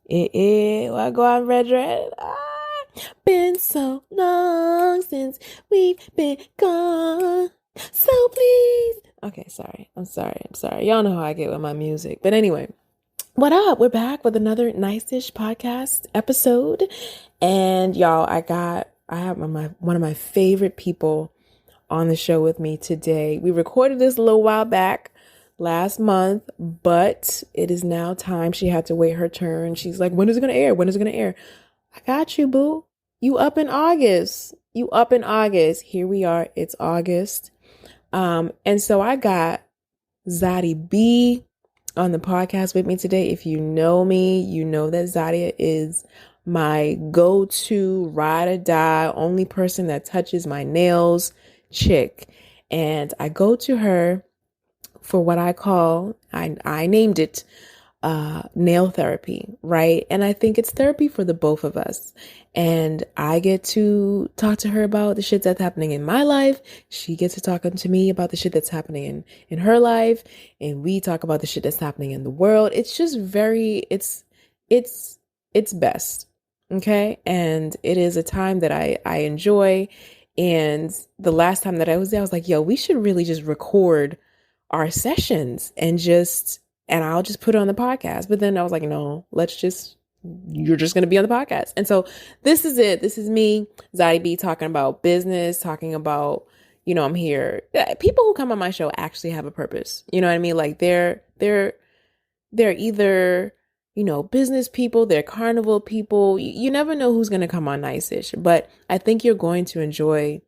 I go on red. Been so long since we've been gone. So please. Okay, sorry. I'm sorry. Y'all know how I get with my music. But anyway, what up? We're back with another Nice-ish podcast episode. And y'all, I have one of my favorite people on the show with me today. We recorded this a little while back last month, but it is now time. She had to wait her turn. She's like, when is it going to air? When is it going to air? I got you, boo. You up in August. Here we are. It's August. And so I got Zadi B on the podcast with me today. If you know me, you know that Zadiah is my go-to ride or die, only person that touches my nails chick. And I go to her for what I call, I named it nail therapy, right? And I think it's therapy for the both of us. And I get to talk to her about the shit that's happening in my life. She gets to talk to me about the shit that's happening in her life. And we talk about the shit that's happening in the world. It's just it's best. Okay. And it is a time that I enjoy. And the last time that I was there, I was like, yo, we should really just record our sessions and I'll just put it on the podcast. But then I was like, no, you're just going to be on the podcast. And so this is it. This is me, Zadi B, talking about business, talking about, I'm here. People who come on my show actually have a purpose. You know what I mean? Like they're either, business people, they're carnival people. You never know who's going to come on Nice-ish, but I think you're going to enjoy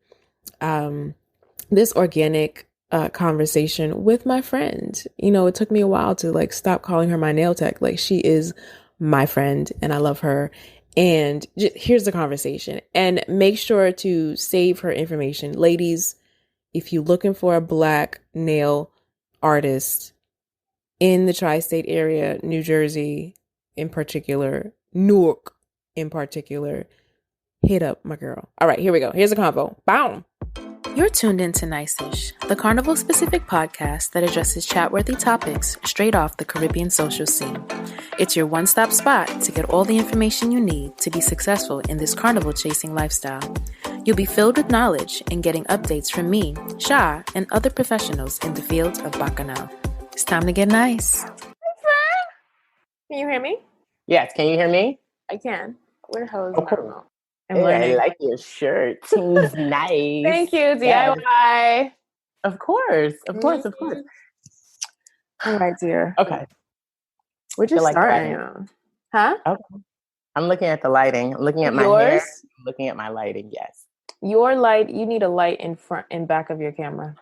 this organic conversation with my friend. It took me a while to stop calling her my nail tech. She is my friend and I love her. And here's the conversation. And make sure to save her information. Ladies, if you're looking for a Black nail artist in the tri-state area, New Jersey in particular, Newark in particular, hit up my girl. All right, here we go. Here's a convo. Boom. You're tuned in to Nice-ish, the carnival-specific podcast that addresses chat-worthy topics straight off the Caribbean social scene. It's your one-stop spot to get all the information you need to be successful in this carnival-chasing lifestyle. You'll be filled with knowledge and getting updates from me, Sha, and other professionals in the field of Bacchanal. It's time to get nice. Hey, friend. Can you hear me? Yes, can you hear me? I can. Where the hell is Okay. my remote? I like your shirt. Tingz nice. Thank you, DIY. Yes. Of course. All right, dear. Okay. We're just starting. Huh? Okay. I'm looking at the lighting. I'm looking at my hair. I'm looking at my lighting, yes. Your light, you need a light in front and back of your camera.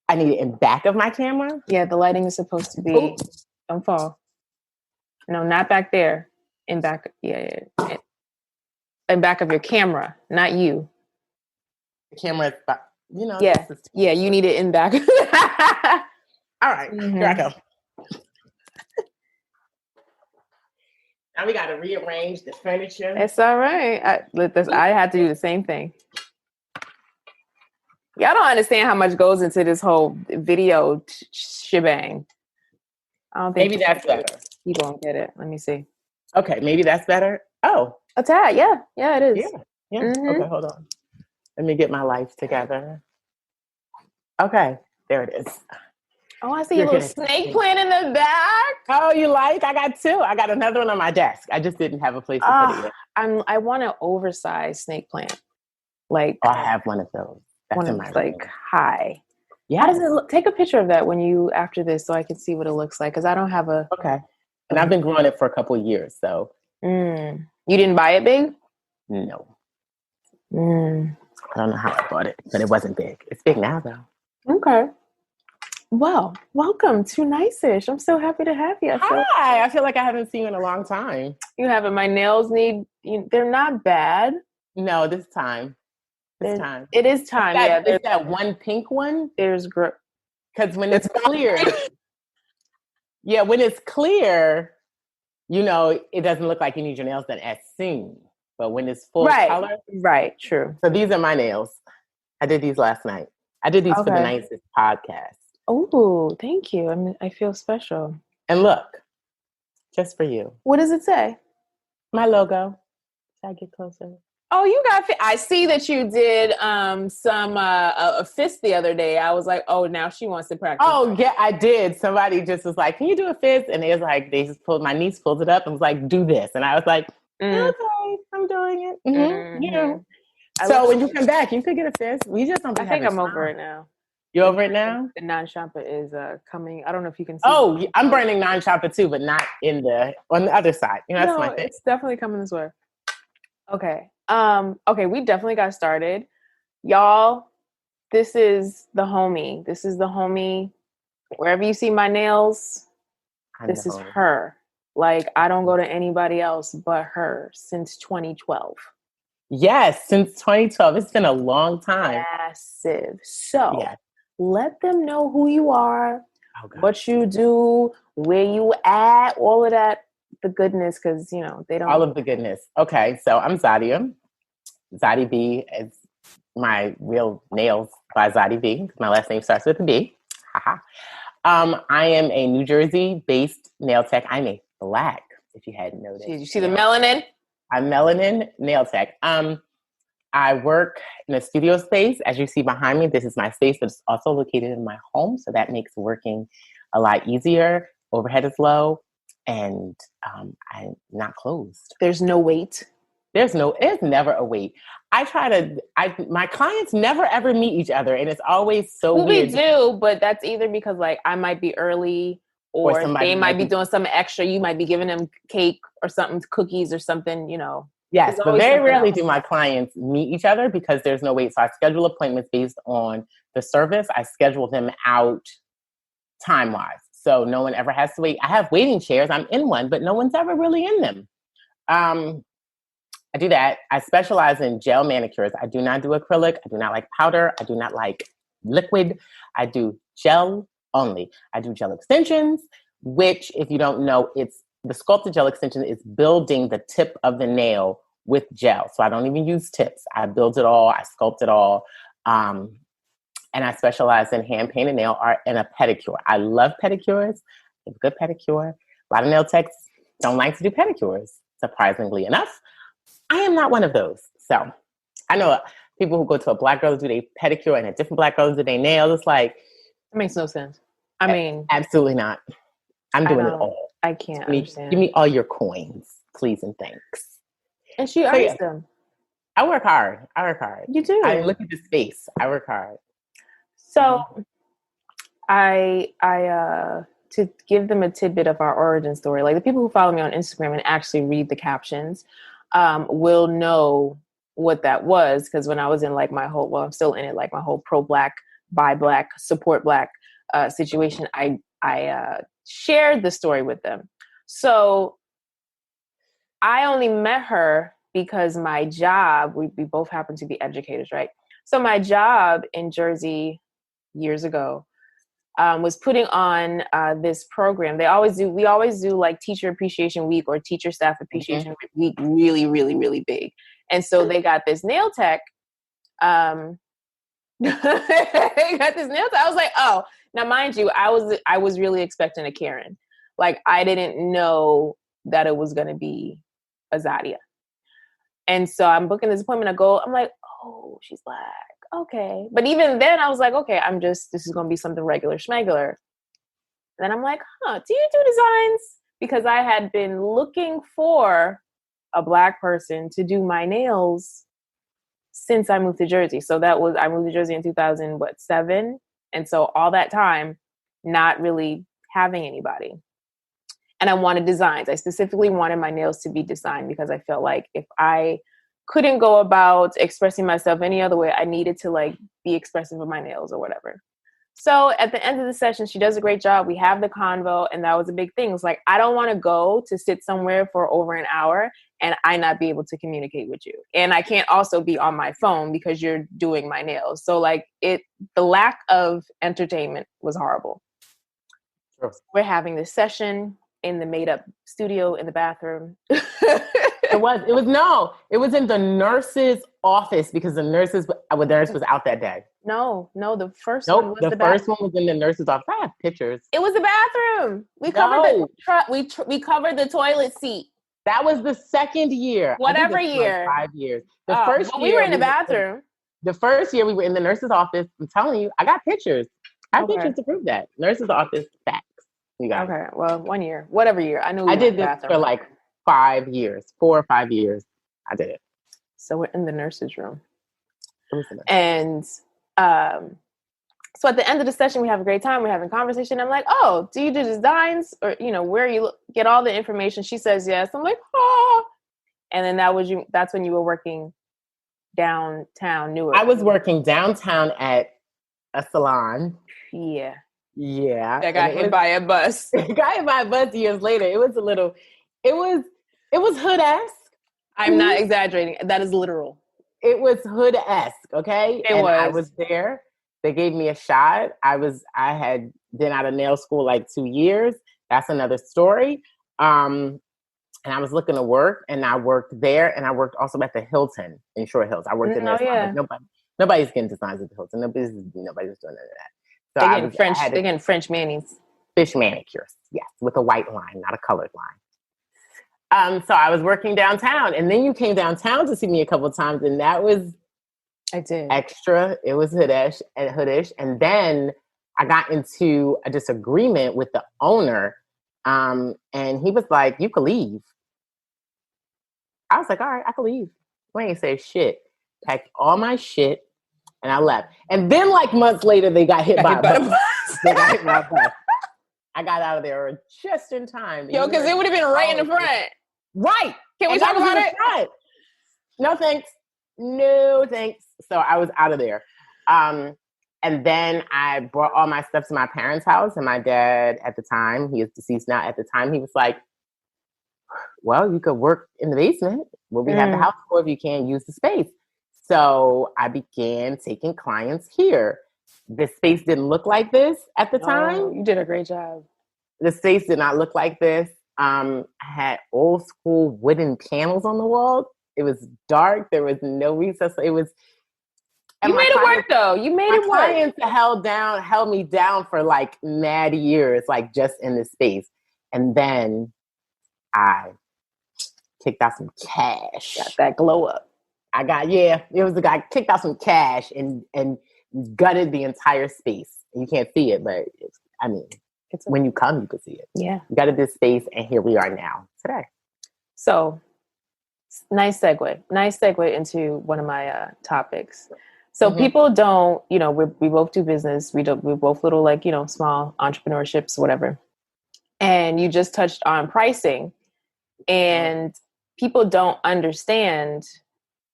I need it in back of my camera? Yeah, the lighting is supposed to be. Ooh. Don't fall. No, not back there. In back. Yeah. In back of your camera, not you. The camera is back. Yeah, you need it in back. All right, Here I go. Now we got to rearrange the furniture. It's all right. I had to do the same thing. Y'all don't understand how much goes into this whole video shebang. I don't think maybe that's better. You don't get it. Let me see. Okay, maybe that's better. Oh. A tad, yeah, it is. Yeah. Okay, hold on. Let me get my life together. Okay, there it is. Oh, I see a little snake plant in the back. Oh, you like? I got two. I got another one on my desk. I just didn't have a place to put it. I want an oversized snake plant. I have one of those. That's one of high. Yeah. How does it look? Take a picture of that after this so I can see what it looks like because I don't have a. Okay. And I've been growing it for a couple of years, so. You didn't buy it big? No. I don't know how I bought it, but it wasn't big. It's big now, though. Okay. Well, welcome to Nice-ish. I'm so happy to have you. Hi. I feel like I haven't seen you in a long time. You haven't. My nails they're not bad. No, this time. It is time. It's that one pink one. There's because when it's clear. Yeah, when it's clear, it doesn't look like you need your nails done as soon. But when it's full color. Right, true. So these are my nails. I did these last night. I did these for the Nice-ish podcast. Oh, thank you. I feel special. And look, just for you. What does it say? My logo. Should I get closer? Oh, you got. I see that you did a fist the other day. I was like, oh, now she wants to practice. Oh yeah, I did. Somebody just was like, "Can you do a fist?" And it was like they just pulled. My niece pulled it up and was like, "Do this," and I was like, "Okay, I'm doing it." Mm-hmm. Yeah. So when you come back, you could get a fist. We just don't. I think I'm over it now. You over it now? The non-champa is coming. I don't know if you can see. Oh, I'm burning non-champa too, but not on the other side. You know, that's my thing. It's definitely coming this way. Okay. Okay, we definitely got started. Y'all, this is the homie. This is the homie. Wherever you see my nails, this is her. Like, I don't go to anybody else but her since 2012. Yes, since 2012. It's been a long time. Massive. So, let them know who you are, what you do, where you at, all of that, the goodness, because, they don't. All of the goodness. Okay, so I'm Zadiah. Zadi B is my real nails by Zadi B. My last name starts with a B. I am a New Jersey-based nail tech. I'm a black, if you hadn't noticed. You see the melanin? I'm melanin nail tech. I work in a studio space. As you see behind me, this is my space, but it's also located in my home. So that makes working a lot easier. Overhead is low, and I'm not closed. There's no wait. There's never a wait. My clients never ever meet each other, and it's always so weird. We do, but that's either because I might be early, or they might be doing something extra. You might be giving them cake or something, cookies or something, Yes, but very rarely do my clients meet each other because there's no wait. So I schedule appointments based on the service. I schedule them out time-wise. So no one ever has to wait. I have waiting chairs. I'm in one, but no one's ever really in them. I do that. I specialize in gel manicures. I do not do acrylic. I do not like powder. I do not like liquid. I do gel only. I do gel extensions, which, if you don't know, it's the sculpted gel extension is building the tip of the nail with gel. So I don't even use tips. I build it all. I sculpt it all. And I specialize in hand painted nail art and a pedicure. I love pedicures. It's a good pedicure. A lot of nail techs don't like to do pedicures, surprisingly enough. I am not one of those. So I know people who go to a black girl to do their pedicure and a different black girl to do their nails. It's like, it makes no sense. I mean, absolutely not. I'm doing it all. I can't understand. Give me all your coins, please and thanks. And she earns them. I work hard. You do. I look at the space. I work hard. So I to give them a tidbit of our origin story, like the people who follow me on Instagram and actually read the captions will know what that was. Because when I was in I'm still in it, like my whole pro-black, buy black, support black situation, I shared the story with them. So I only met her because my job, we both happen to be educators, right? So my job in Jersey years ago was putting on this program. We always do like Teacher Appreciation Week or Teacher Staff Appreciation Week, really, really, really big. And so they got this nail tech. I was like, oh, now mind you, I was really expecting a Karen. Like, I didn't know that it was going to be a Zadiah. And so I'm booking this appointment. I'm like, oh, she's black. Okay. But even then I was like, okay, this is going to be something regular schmegular. And then I'm like, do you do designs? Because I had been looking for a black person to do my nails since I moved to Jersey. So I moved to Jersey in 2007. And so all that time, not really having anybody. And I wanted designs. I specifically wanted my nails to be designed because I felt like if I couldn't go about expressing myself any other way, I needed to be expressive of my nails or whatever. So at the end of the session, she does a great job. We have the convo, and that was a big thing. It's like, I don't want to go to sit somewhere for over an hour and I not be able to communicate with you. And I can't also be on my phone because you're doing my nails. So the lack of entertainment was horrible. Sure. We're having this session in the made up studio in the bathroom. It was in the nurse's office because the nurse was out that day. No, the first one was the first one was in the nurse's office. I have pictures. It was the bathroom. We covered we covered the toilet seat. That was the second year. Whatever I did this for year. like 5 years. The first year we were in the bathroom. The first year we were in the nurse's office. I'm telling you, I got pictures. I have pictures to prove that. Nurse's office, facts. You guys. Okay, well, 1 year, whatever year. I knew I did this for like 5 years, 4 or 5 years. I did it. So we're in the nurse's room. And so at the end of the session, we have a great time. We're having conversation. I'm like, oh, do you do designs? Or, where you get all the information? She says yes. I'm like, oh. And then that's when you were working downtown Newark. I was working downtown at a salon. Yeah. That got hit by a bus. Got hit by a bus years later. It was hood-esque. I'm not exaggerating. That is literal. It was hood-esque, okay? I was there. They gave me a shot. I had been out of nail school like 2 years. That's another story. And I was looking to work, and I worked there, and I worked also at the Hilton in Short Hills. I worked in there. Yeah. Nobody's getting designs at the Hilton. Nobody's doing none of that. So they're getting French manis. Fish manicures, yes, with a white line, not a colored line. So I was working downtown, and then you came downtown to see me a couple of times, and that was extra. It was hoodish, and then I got into a disagreement with the owner, and he was like, "You could leave." I was like, "All right, I could leave." We ain't say shit. Packed all my shit, and I left. And then, like months later, they got hit by a bus. They got hit by a bus. I got out of there just in time. Yo, because it would have been right in the front. Right. Can we talk about it? No, thanks. No, thanks. So I was out of there. And then I brought all my stuff to my parents' house. And my dad, at the time, he is deceased now, at the time, he was like, well, you could work in the basement where we have the house for if you can't use the space. So I began taking clients here. The space didn't look like this at the time. You did a great job. The space did not look like this. I had old school wooden panels on the wall. It was dark. There was no recess. It was. You made it work, though. You made it work. My clients held me down for like mad years, like just in this space. And then I kicked out some cash. Got that glow up. It was the guy kicked out some cash and gutted the entire space. You can't see it, but when you come, you can see it. Yeah. Gutted this space, and here we are now today. So, nice segue into one of my topics. So people don't, we both do business. We're both little, like, small entrepreneurships, whatever. And you just touched on pricing, and people don't understand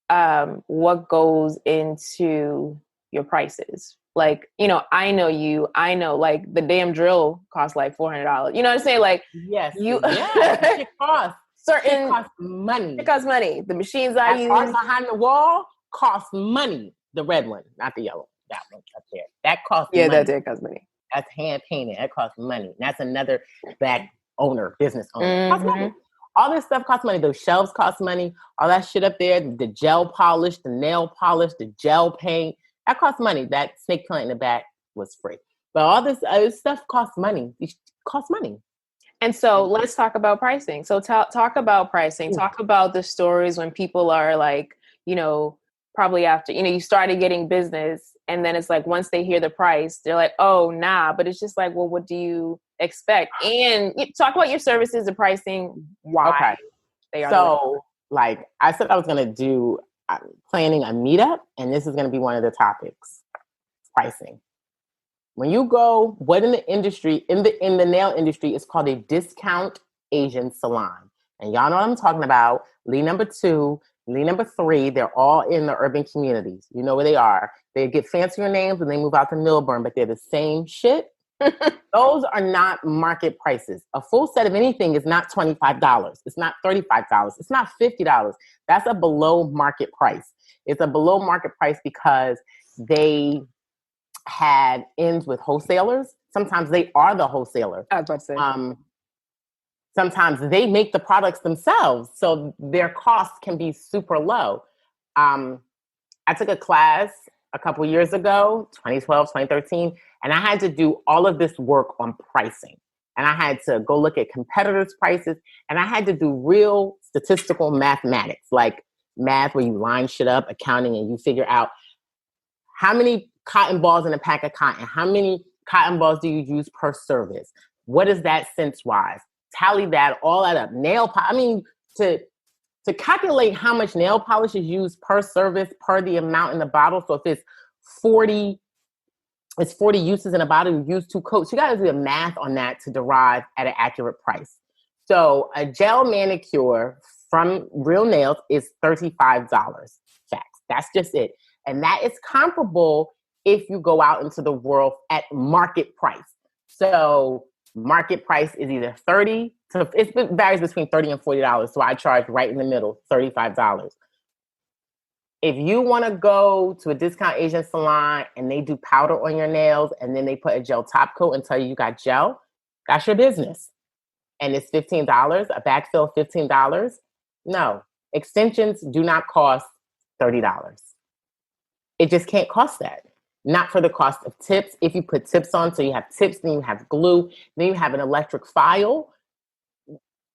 what goes into your prices. Like, I know like the damn drill costs like $400. You know what I'm saying? Like, yes, it costs. It costs money. It costs money. The machines I use. Art behind the wall costs money. The red one, not the yellow. That one up there. That costs money. Yeah, that did cost money. That's hand painted. That costs money. That's another business owner. Costs money. All this stuff costs money. Those shelves cost money. All that shit up there, the gel polish, the nail polish, the gel paint, that costs money. That snake plant in the back was free. But all this other stuff costs money. It costs money. And so let's talk about pricing. So talk about pricing. Talk about the stories when people are like, probably after, you started getting business, and then it's like, once they hear the price, they're like, oh, nah. But it's just like, well, what do you expect? And talk about your services, the pricing, why they are. So, like I said, I was going to do planning a meetup, and this is going to be one of the topics: pricing. When you go, what in the industry, in the nail industry, is called a discount Asian salon, and y'all know what I'm talking about. Lee number 2, Lee number 3, they're all in the urban communities. You know where they are. They get fancier names when they move out to Milburn, but they're the same shit. Those are not market prices. A full set of anything is not $25. It's not $35. It's not $50. That's a below market price. It's a below market price because they had ends with wholesalers. Sometimes they are the wholesaler. I was about to say. Sometimes they make the products themselves, so their costs can be super low. I took a class a couple years ago, 2012, 2013, and I had to do all of this work on pricing. and I had to go look at competitors' prices, and I had to do real statistical mathematics, like math where you line shit up, accounting, and you figure out how many cotton balls in a pack of cotton, how many cotton balls do you use per service? What is that cents-wise? Tally that, all that up. To calculate how much nail polish is used per service, per the amount in the bottle. So if it's 40 uses in a bottle, you use 2 coats. You got to do the math on that to derive at an accurate price. So a gel manicure from Real Nails is $35. Facts. That's just it. And that is comparable if you go out into the world at market price. So market price is either it varies between $30 and $40. So I charge right in the middle, $35. If you want to go to a discount Asian salon and they do powder on your nails and then they put a gel top coat and tell you got gel, that's your business. And it's $15, a backfill $15. No, extensions do not cost $30. It just can't cost that. Not for the cost of tips. If you put tips on, so you have tips, then you have glue, then you have an electric file.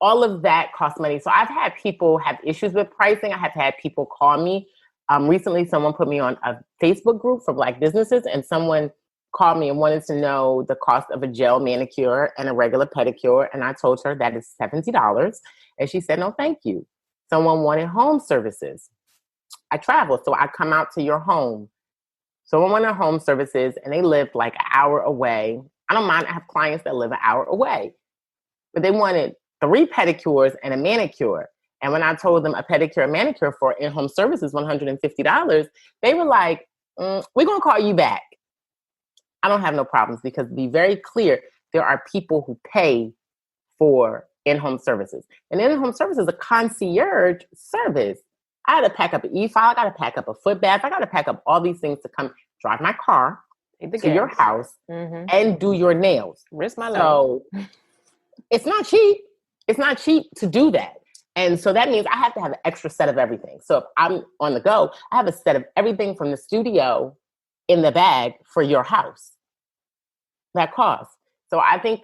All of that costs money. So I've had people have issues with pricing. I have had people call me. Recently, someone put me on a Facebook group for Black businesses, and someone called me and wanted to know the cost of a gel manicure and a regular pedicure. And I told her that is $70. And she said, no, thank you. Someone wanted home services. I travel, so I come out to your home. Someone wanted home services, and they lived like an hour away. I don't mind. I have clients that live an hour away. But they wanted 3 pedicures and a manicure. And when I told them a pedicure and manicure for in-home services, $150, they were like, we're going to call you back. I don't have no problems because, to be very clear, there are people who pay for in-home services. And in-home service is a concierge service. I had to pack up an e-file. I got to pack up a foot bath. I got to pack up all these things to come drive my car to your house and do your nails. Risk my life. So it's not cheap. It's not cheap to do that. And so that means I have to have an extra set of everything. So if I'm on the go, I have a set of everything from the studio in the bag for your house. That costs. So I think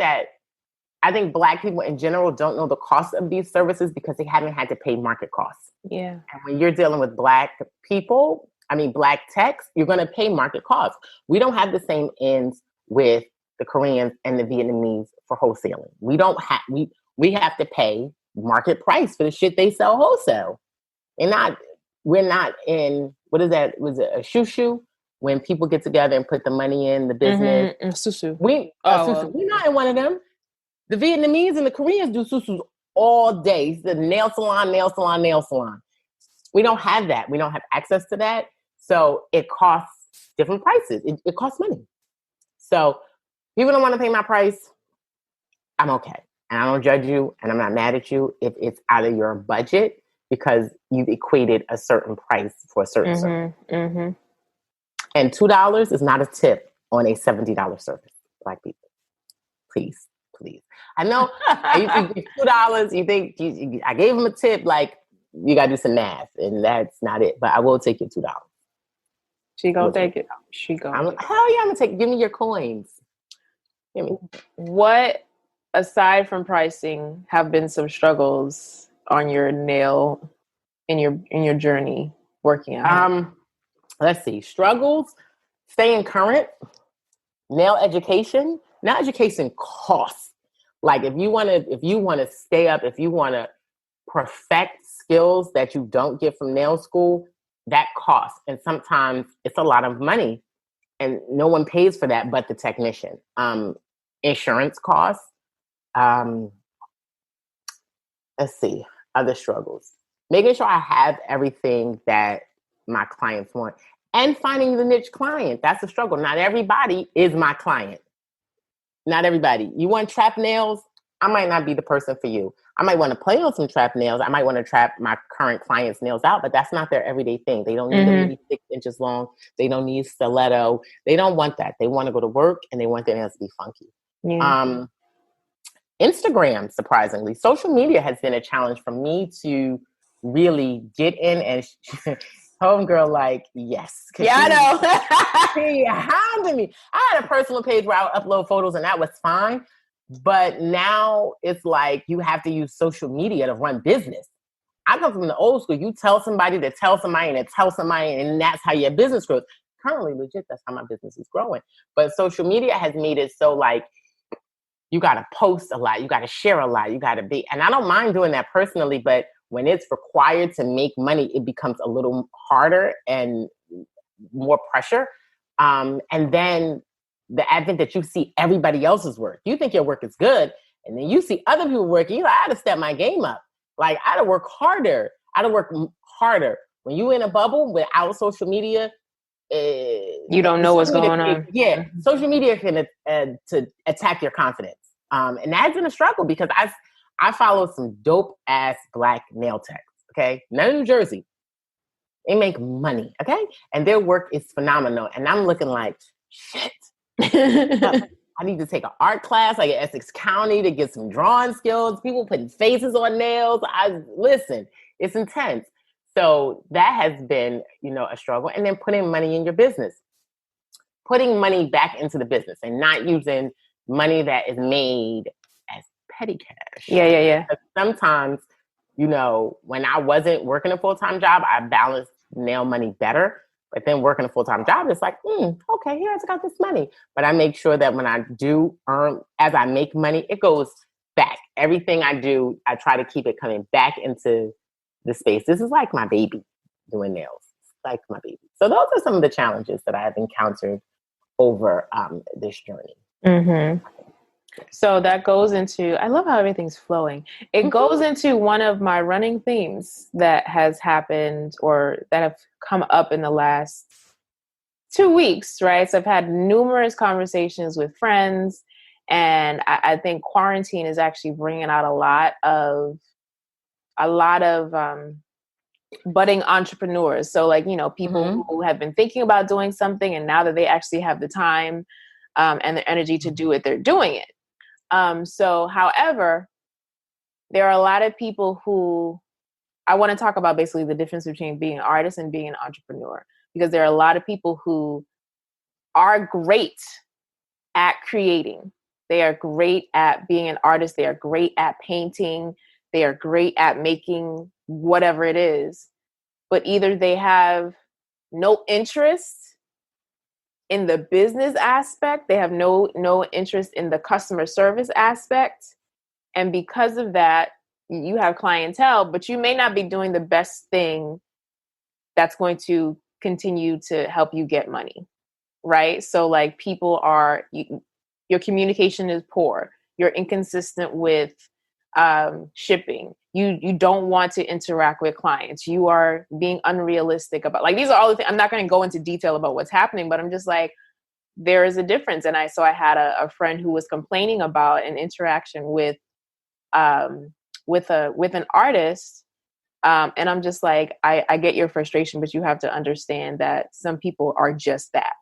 Black people in general don't know the cost of these services because they haven't had to pay market costs. Yeah. And when you're dealing with Black techs, you're going to pay market costs. We don't have the same ends with the Koreans and the Vietnamese for wholesaling. We have to pay market price for the shit they sell wholesale. We're not in, what is that? Was it a shoo-shoo? When people get together and put the money in the business. Susu. We're not in one of them. The Vietnamese and the Koreans do susus all day. It's the nail salon. We don't have that. We don't have access to that. So it costs different prices. It costs money. So people don't want to pay my price. I'm okay. And I don't judge you, and I'm not mad at you if it's out of your budget because you've equated a certain price for a certain service. Mm-hmm. And $2 is not a tip on a $70 service, Black people. Please. I know you think $2, you think I gave him a tip, like you got to do some math, and that's not it. But I will take your $2. She gonna take it. Hell yeah, I'm gonna take. Give me your coins. Give me. What, aside from pricing, have been some struggles on your nail in your journey working out? Let's see. Struggles, staying current, nail education. Nail education costs. Like if you want to stay up, if you want to perfect skills that you don't get from nail school, that costs. And sometimes it's a lot of money and no one pays for that but the technician. Insurance costs. Let's see. Other struggles. Making sure I have everything that my clients want. And finding the niche client. That's a struggle. Not everybody is my client. Not everybody. You want trap nails? I might not be the person for you. I might want to play on some trap nails. I might want to trap my current clients' nails out, but that's not their everyday thing. They don't need them to be 6 inches long. They don't need stiletto. They don't want that. They want to go to work and they want their nails to be funky. Yeah. Instagram, surprisingly. Social media has been a challenge for me to really get in and homegirl, like, yes. Yeah, I know. She hounded me. I had a personal page where I would upload photos and that was fine. But now it's like you have to use social media to run business. I come from the old school. You tell somebody to tell somebody and to tell somebody, and that's how your business grows. Currently, legit, that's how my business is growing. But social media has made it so like you got to post a lot, you got to share a lot, you got to be. And I don't mind doing that personally, but when it's required to make money, it becomes a little harder and more pressure. And then the advent that you see everybody else's work. You think your work is good, and then you see other people working. You're like, I had to step my game up. Like, I had to work harder. I had to work harder. When you in a bubble without social media, you don't know what's going on. Yeah, social media can to attack your confidence. And that's been a struggle because I follow some dope ass Black nail techs. Okay, none in New Jersey. They make money. Okay, and their work is phenomenal. And I'm looking like shit. I need to take an art class like at Essex County to get some drawing skills. People putting faces on nails. Listen, it's intense. So that has been, a struggle. And then putting money in your business, putting money back into the business and not using money that is made as petty cash. Yeah. Because sometimes, when I wasn't working a full-time job, I balanced nail money better. But then working a full-time job, it's like, okay, here I got this money. But I make sure that when I do earn, as I make money, it goes back. Everything I do, I try to keep it coming back into the space. This is like my baby doing nails. It's like my baby. So those are some of the challenges that I have encountered over this journey. Mm-hmm. So that goes into, I love how everything's flowing. It goes into one of my running themes that has happened or that have come up in the last 2 weeks, right? So I've had numerous conversations with friends, and I think quarantine is actually bringing out a lot of budding entrepreneurs. So like, people who have been thinking about doing something, and now that they actually have the time and the energy to do it, they're doing it. However, there are a lot of people who I want to talk about basically the difference between being an artist and being an entrepreneur, because there are a lot of people who are great at creating. They are great at being an artist. They are great at painting. They are great at making whatever it is, but either they have no interest in the business aspect. They have no interest in the customer service aspect. And because of that, you have clientele, but you may not be doing the best thing that's going to continue to help you get money, right? So like your communication is poor. You're inconsistent with shipping. You don't want to interact with clients. You are being unrealistic about, like, these are all the things. I'm not going to go into detail about what's happening, but I'm just like, there is a difference. And I had a friend who was complaining about an interaction with an artist. And I'm just like, I get your frustration, but you have to understand that some people are just that,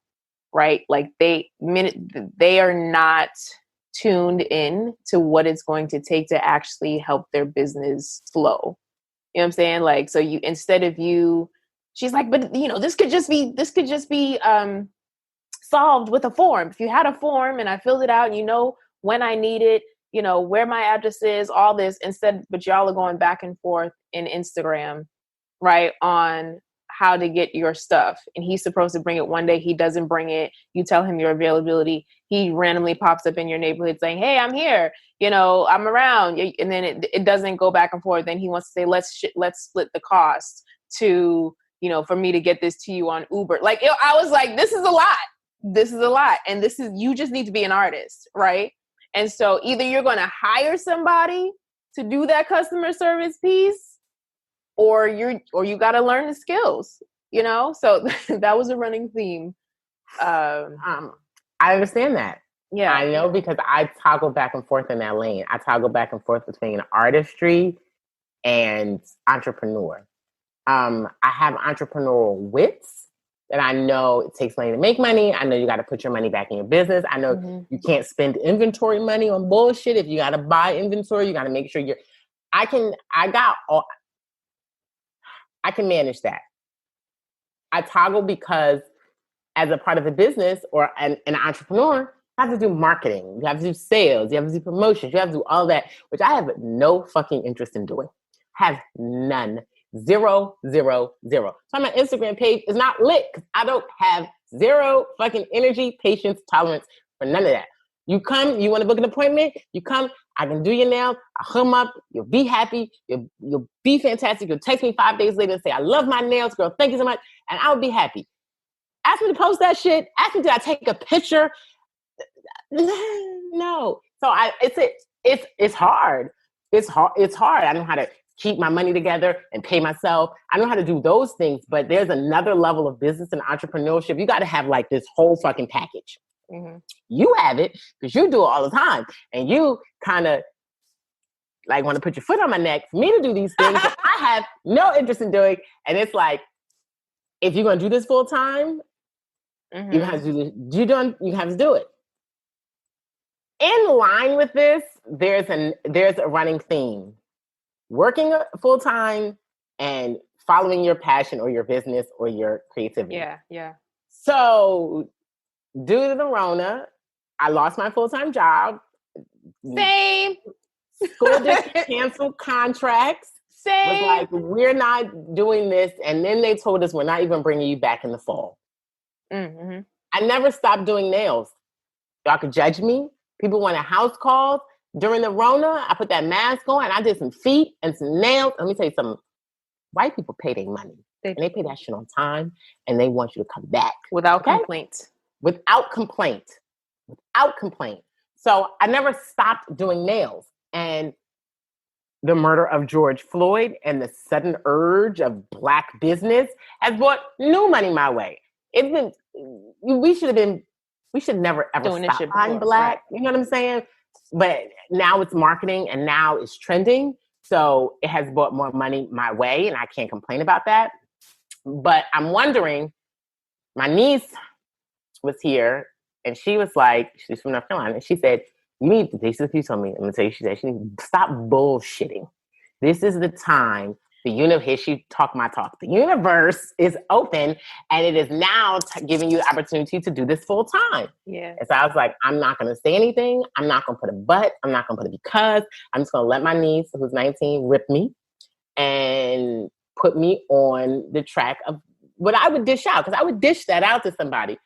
right? Like they are not tuned in to what it's going to take to actually help their business flow. You know what I'm saying? Like, so she's like, but this could just be solved with a form. If you had a form and I filled it out, when I need it, where my address is, all this but y'all are going back and forth in Instagram, right? On how to get your stuff. And he's supposed to bring it one day. He doesn't bring it. You tell him your availability. He randomly pops up in your neighborhood saying, hey, I'm here. I'm around. And then it doesn't go back and forth. Then he wants to say, let's split the cost to, for me to get this to you on Uber. Like, I was like, this is a lot. And you just need to be an artist, right? And so either you're going to hire somebody to do that customer service piece, or you got to learn the skills, So that was a running theme. I understand that. Yeah, I know, because I toggle back and forth in that lane. I toggle back and forth between artistry and entrepreneur. I have entrepreneurial wits that I know it takes money to make money. I know you got to put your money back in your business. I know you can't spend inventory money on bullshit. If you got to buy inventory, you got to make sure I can manage that. I toggle because as a part of the business or an entrepreneur, have to do marketing. You have to do sales. You have to do promotions. You have to do all that, which I have no fucking interest in doing. Have none. Zero, zero, zero. So my Instagram page is not lit because I don't have zero fucking energy, patience, tolerance for none of that. You come, you want to book an appointment, you come, I can do your nails, I'll hum up, you'll be happy, you'll be fantastic. You'll text me 5 days later and say, I love my nails, girl, thank you so much, and I'll be happy. Ask me to post that shit. Ask me, did I take a picture? No. So it's hard. It's hard. I know how to keep my money together and pay myself. I know how to do those things, but there's another level of business and entrepreneurship. You got to have like this whole fucking package. Mm-hmm. You have it because you do it all the time. And you kind of like want to put your foot on my neck for me to do these things that I have no interest in doing. And it's like, if you're going to do this full time, mm-hmm. you have to do this. You have to do it. In line with this, there's a running theme. Working full time and following your passion or your business or your creativity. Yeah. So, due to the Rona, I lost my full-time job. Same. School district canceled contracts. Same. Was like, we're not doing this. And then they told us, we're not even bringing you back in the fall. Mm-hmm. I never stopped doing nails. Y'all could judge me. People wanted house calls. During the Rona, I put that mask on and I did some feet and some nails. Let me tell you something. White people pay their money. And they pay that shit on time. And they want you to come back. Without complaint. Without complaint. So I never stopped doing nails. And the murder of George Floyd and the sudden urge of Black business has brought new money my way. We should never ever stop buying Black. Right. You know what I'm saying? But now it's marketing and now it's trending. So it has brought more money my way and I can't complain about that. But I'm wondering, my niece was here and she was like, she's from North Carolina. And she said, this is what you told me. I'm going to tell you, she said, stop bullshitting. This is the time. She talked my talk. The universe is open and it is now giving you the opportunity to do this full time. Yeah. And so I was like, I'm not going to say anything. I'm not going to put a but. I'm not going to put a because. I'm just going to let my niece, who's 19, rip me and put me on the track of what I would dish out. Because I would dish that out to somebody.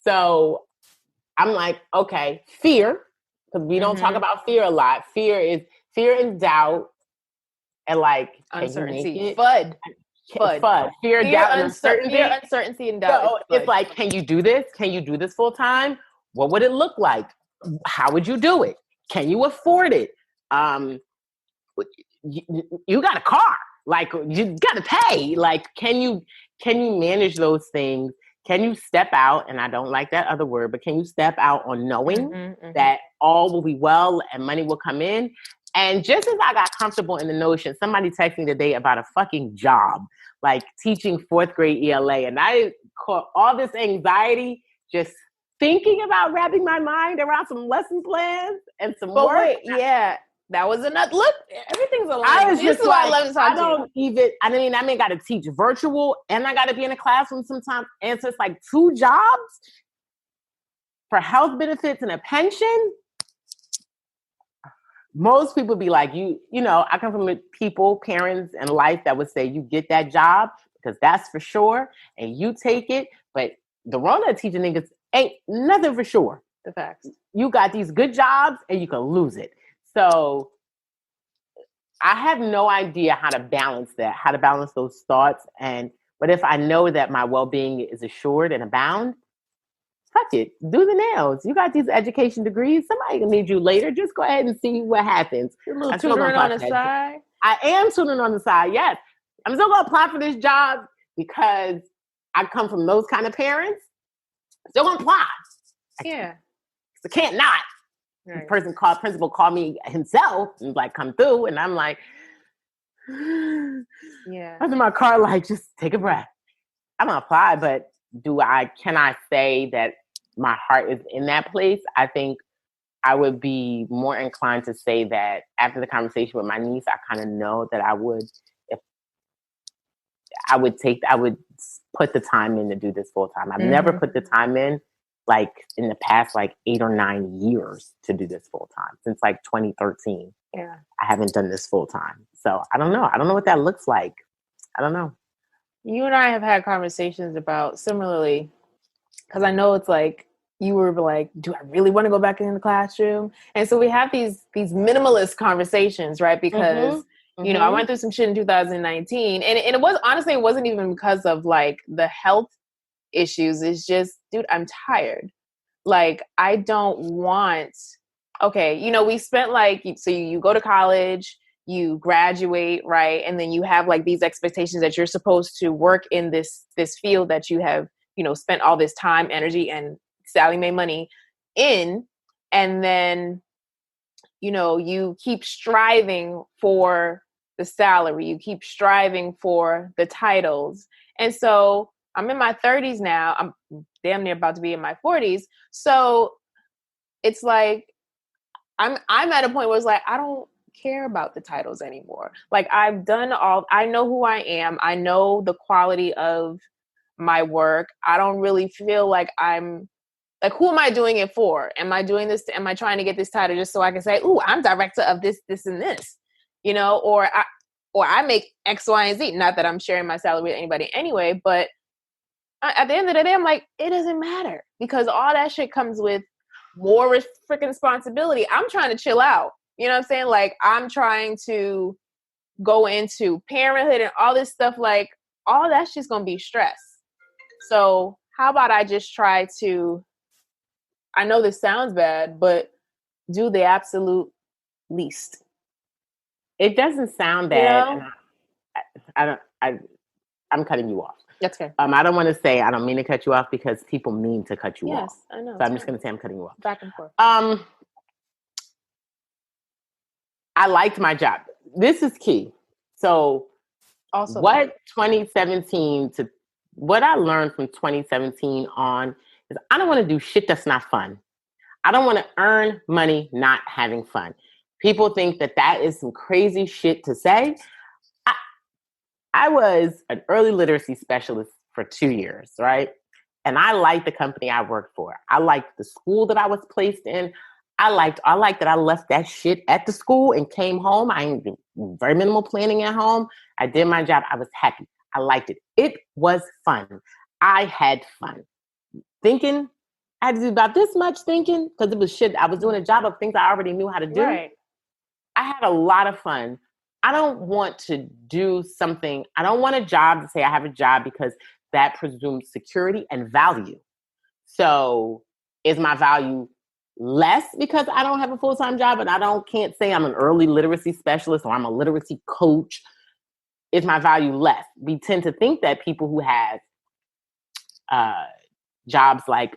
So I'm like, okay, fear. Because we don't talk about fear a lot. Fear and doubt. And like uncertainty, FUD. Fear, doubt, and uncertainty. Fear, uncertainty, and doubt. So it's like, can you do this? Can you do this full time? What would it look like? How would you do it? Can you afford it? You got a car, like you got to pay. Like, can you manage those things? Can you step out? And I don't like that other word, but can you step out on knowing that all will be well and money will come in? And just as I got comfortable in the notion, somebody texted me today about a fucking job, like teaching 4th grade ELA. And I caught all this anxiety just thinking about wrapping my mind around some lesson plans and some work. Wait, yeah. That was another look. Everything's aligned. I was just like, I mean, I got to teach virtual and I got to be in a classroom sometimes. And it's just like 2 jobs for health benefits and a pension. Most people be like, you know, I come from parents and life that would say you get that job because that's for sure. And you take it. But the Rona teaching niggas ain't nothing for sure. The facts. You got these good jobs and you can lose it. So I have no idea how to balance that, how to balance those thoughts. But if I know that my well-being is assured and abound, fuck it. Do the nails. You got these education degrees. Somebody can need you later. Just go ahead and see what happens. You're a little tutoring on the side. I am tutoring on the side, yes. I'm still going to apply for this job because I come from those kind of parents. Still going to apply. Yeah. I can't not. Right. The principal called me himself and like, come through. And I'm like, yeah. I was in my car like, just take a breath. I'm going to apply, but can I say that my heart is in that place? I think I would be more inclined to say that after the conversation with my niece, I kind of know that I would put the time in to do this full time. I've never put the time in like in the past like 8 or 9 years to do this full time. Since like 2013. Yeah. I haven't done this full time. So I don't know. I don't know what that looks like. I don't know. You and I have had conversations about similarly, because I know it's like you were like, do I really want to go back in the classroom? And so we have these minimalist conversations, right? Because you know, I went through some shit in 2019, and it was honestly, it wasn't even because of like the health issues. It's just, dude, I'm tired. Like, I don't want. Okay, you know, we spent like, so you go to college, you graduate, right? And then you have like these expectations that you're supposed to work in this field that you have, you know, spent all this time, energy, and Sally Mae money in. And then, you know, you keep striving for the salary, you keep striving for the titles. And so I'm in my 30s now. I'm damn near about to be in my 40s. So it's like, I'm at a point where it's like, I don't care about the titles anymore. Like, I've done I know who I am. I know the quality of my work. I don't really feel like I'm like, who am I doing it for? Am I doing this? Am I trying to get this title just so I can say, ooh, I'm director of this, this, and this, you know, or I make X, Y, and Z. Not that I'm sharing my salary with anybody anyway, but at the end of the day, I'm like, it doesn't matter, because all that shit comes with more freaking responsibility. I'm trying to chill out. You know what I'm saying? Like, I'm trying to go into parenthood and all this stuff. Like, all that's just going to be stress. So how about I just try to, I know this sounds bad, but do the absolute least. It doesn't sound bad. You know? I'm cutting you off. That's fair. I don't want to say, I don't mean to cut you off, because people mean to cut you off. Yes, I know. So I'm just going to say I'm cutting you off. Back and forth. I liked my job. This is key. So Also, what I learned from 2017 on is I don't want to do shit that's not fun. I don't want to earn money not having fun. People think that is some crazy shit to say. I was an early literacy specialist for 2 years, right? And I liked the company I worked for. I liked the school that I was placed in. I liked that I left that shit at the school and came home. I did very minimal planning at home. I did my job. I was happy. I liked it. It was fun. I had fun. Thinking, I had to do about this much thinking, because it was shit. I was doing a job of things I already knew how to do. Right. I had a lot of fun. I don't want to do something. I don't want a job to say I have a job, because that presumes security and value. So is my value less because I don't have a full-time job and can't say I'm an early literacy specialist or I'm a literacy coach? Is my value less? We tend to think that people who have jobs like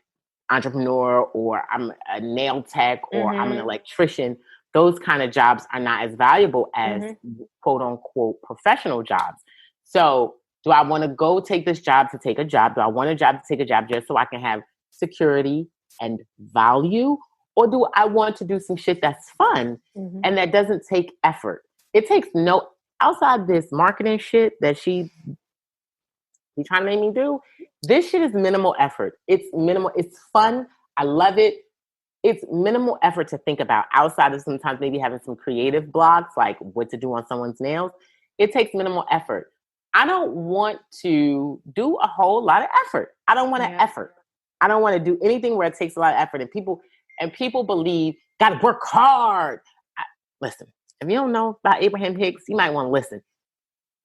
entrepreneur, or I'm a nail tech, or I'm an electrician, those kind of jobs are not as valuable as quote unquote professional jobs. So do I want to go take this job to take a job? Do I want a job to take a job just so I can have security and value? Or do I want to do some shit that's fun and that doesn't take effort? It takes no, outside this marketing shit that she trying to make me do, this shit is minimal effort. It's minimal. It's fun. I love it. It's minimal effort to think about, outside of sometimes maybe having some creative blocks, like what to do on someone's nails. It takes minimal effort. I don't want to do a whole lot of effort. I don't want to effort. I don't want to do anything where it takes a lot of effort. And people believe, got to work hard. Listen, if you don't know about Abraham Hicks, you might want to listen.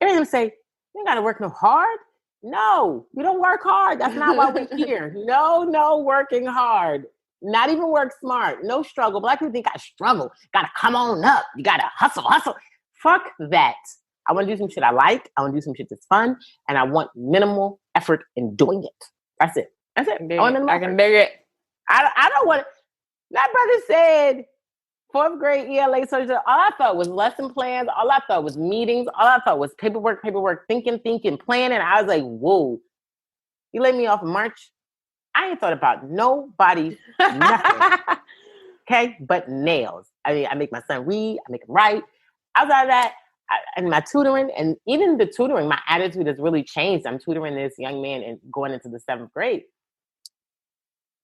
Abraham say, you got to work no hard. No, you don't work hard. That's not why we're here. No working hard. Not even work smart. No struggle. Black people think I struggle. Got to come on up. You got to hustle. Fuck that. I want to do some shit I like. I want to do some shit that's fun. And I want minimal effort in doing it. That's it. I can dig it. I don't want to. That brother said, 4th grade ELA social, all I thought was lesson plans. All I thought was meetings. All I thought was paperwork, thinking, planning. I was like, whoa. You laid me off in March. I ain't thought about nobody, nothing. Okay? But nails. I mean, I make my son read. I make him write. Outside of that, and my tutoring, and even the tutoring, my attitude has really changed. I'm tutoring this young man and going into the 7th grade.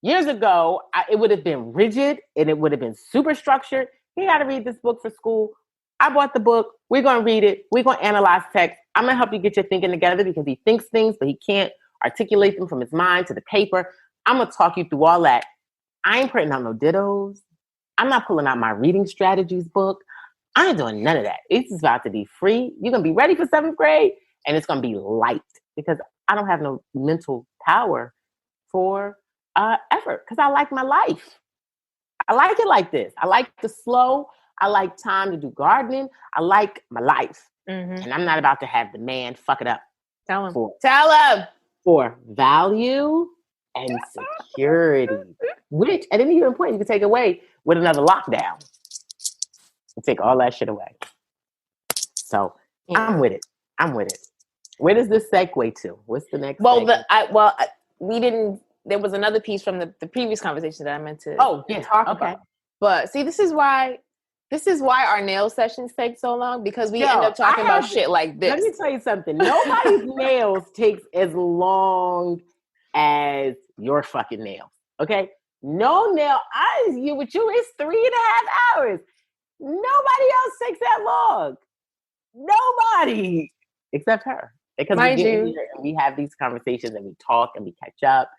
Years ago, it would have been rigid and it would have been super structured. You got to read this book for school. I bought the book. We're going to read it. We're going to analyze text. I'm going to help you get your thinking together because he thinks things, but he can't articulate them from his mind to the paper. I'm going to talk you through all that. I ain't printing out no dittos. I'm not pulling out my reading strategies book. I ain't doing none of that. It's about to be free. You're going to be ready for 7th grade and it's going to be light because I don't have no mental power for effort because I like my life. I like it like this. I like the slow. I like time to do gardening. I like my life. Mm-hmm. And I'm not about to have the man fuck it up. Tell him. Tell him. For value and security, which at any given point you can take away with another lockdown. You take all that shit away. So I'm with it. Where does this segue to? What's the next? We didn't. There was another piece from the previous conversation that I meant to talk about. But see, this is why our nail sessions take so long because we end up talking about shit like this. Let me tell you something. Nobody's nails takes as long as your fucking nails. Okay? No nail. With you, it's 3.5 hours. Nobody else takes that long. Nobody. Except her. Because we get in here and we have these conversations and we talk and we catch up.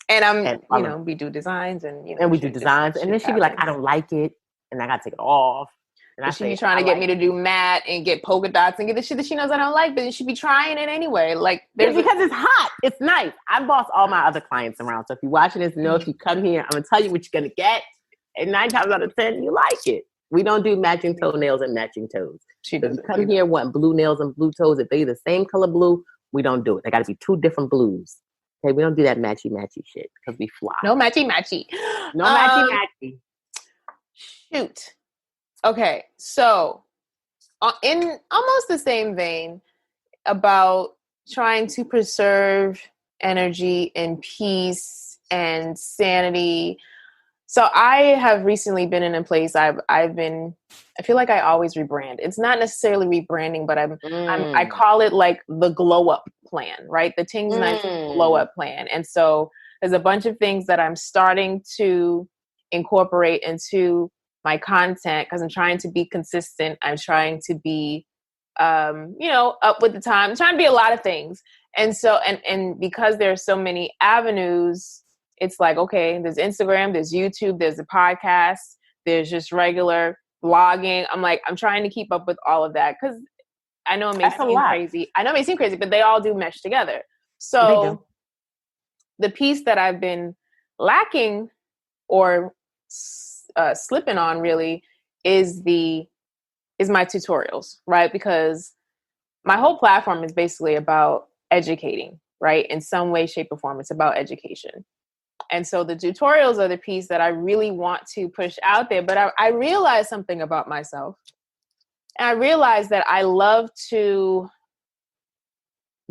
And we do designs and we do designs. And then she'd be like, I don't like it. And I got to take it off. And she'd be trying to get me to do matte and get polka dots and get the shit that she knows I don't like, but then she'd be trying it anyway. Like, because it's hot. It's nice. I boss all my other clients around. So if you're watching this, if you come here, I'm going to tell you what you're going to get. And 9 times out of 10, you like it. We don't do matching toenails and matching toes. If you come here wanting blue nails and blue toes, if they the same color blue, we don't do it. They got to be 2 different blues. Okay, we don't do that matchy shit because we fly. No matchy. No matchy. Shoot. Okay, so in almost the same vein about trying to preserve energy and peace and sanity. So I have recently been in a place I feel like I always rebrand. It's not necessarily rebranding, but I call it like the glow up plan, right? The Tingz Nice glow up plan. And so there's a bunch of things that I'm starting to incorporate into my content because I'm trying to be consistent. I'm trying to be, up with the time. I'm trying to be a lot of things. And so, and because there are so many avenues, it's like, okay, there's Instagram, there's YouTube, there's the podcast, there's just regular blogging. I'm like, I'm trying to keep up with all of that because I know it may seem crazy. I know it may seem crazy, but they all do mesh together. So the piece that I've been lacking or slipping on really is my tutorials, right? Because my whole platform is basically about educating, right? In some way, shape, or form, it's about education. And so the tutorials are the piece that I really want to push out there. But I realized something about myself. And I realized that I love to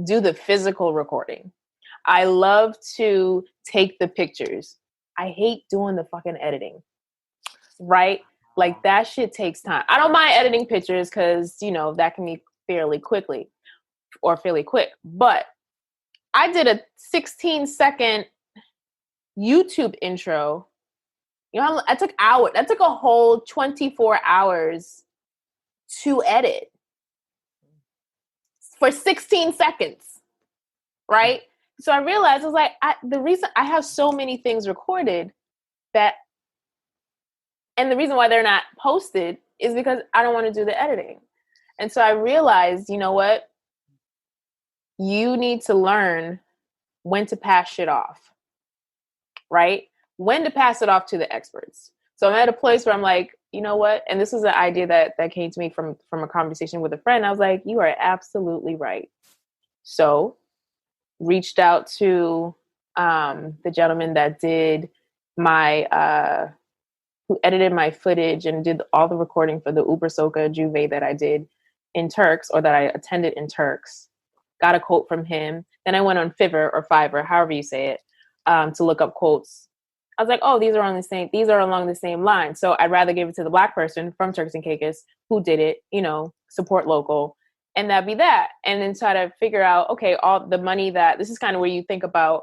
do the physical recording. I love to take the pictures. I hate doing the fucking editing, right? Like that shit takes time. I don't mind editing pictures because, that can be fairly quick. But I did a 16-second YouTube intro. I took hours. That took a whole 24 hours to edit for 16 seconds, right? So I realized, I was like, the reason I have so many things recorded and the reason why they're not posted is because I don't want to do the editing. And so I realized, you know what? You need to learn when to pass shit off, right? When to pass it off to the experts. So I'm at a place where I'm like, you know what? And this was an idea that came to me from a conversation with a friend. I was like, you are absolutely right. So reached out to the gentleman that did who edited my footage and did all the recording for the Uber Soca Juve that I did in Turks, or that I attended in Turks. Got a quote from him. Then I went on Fiverr, however you say it, to look up quotes. I was like, oh, these are along the same line. So I'd rather give it to the Black person from Turks and Caicos who did it, support local, and that'd be that. And then try to figure out, okay, all the money this is kind of where you think about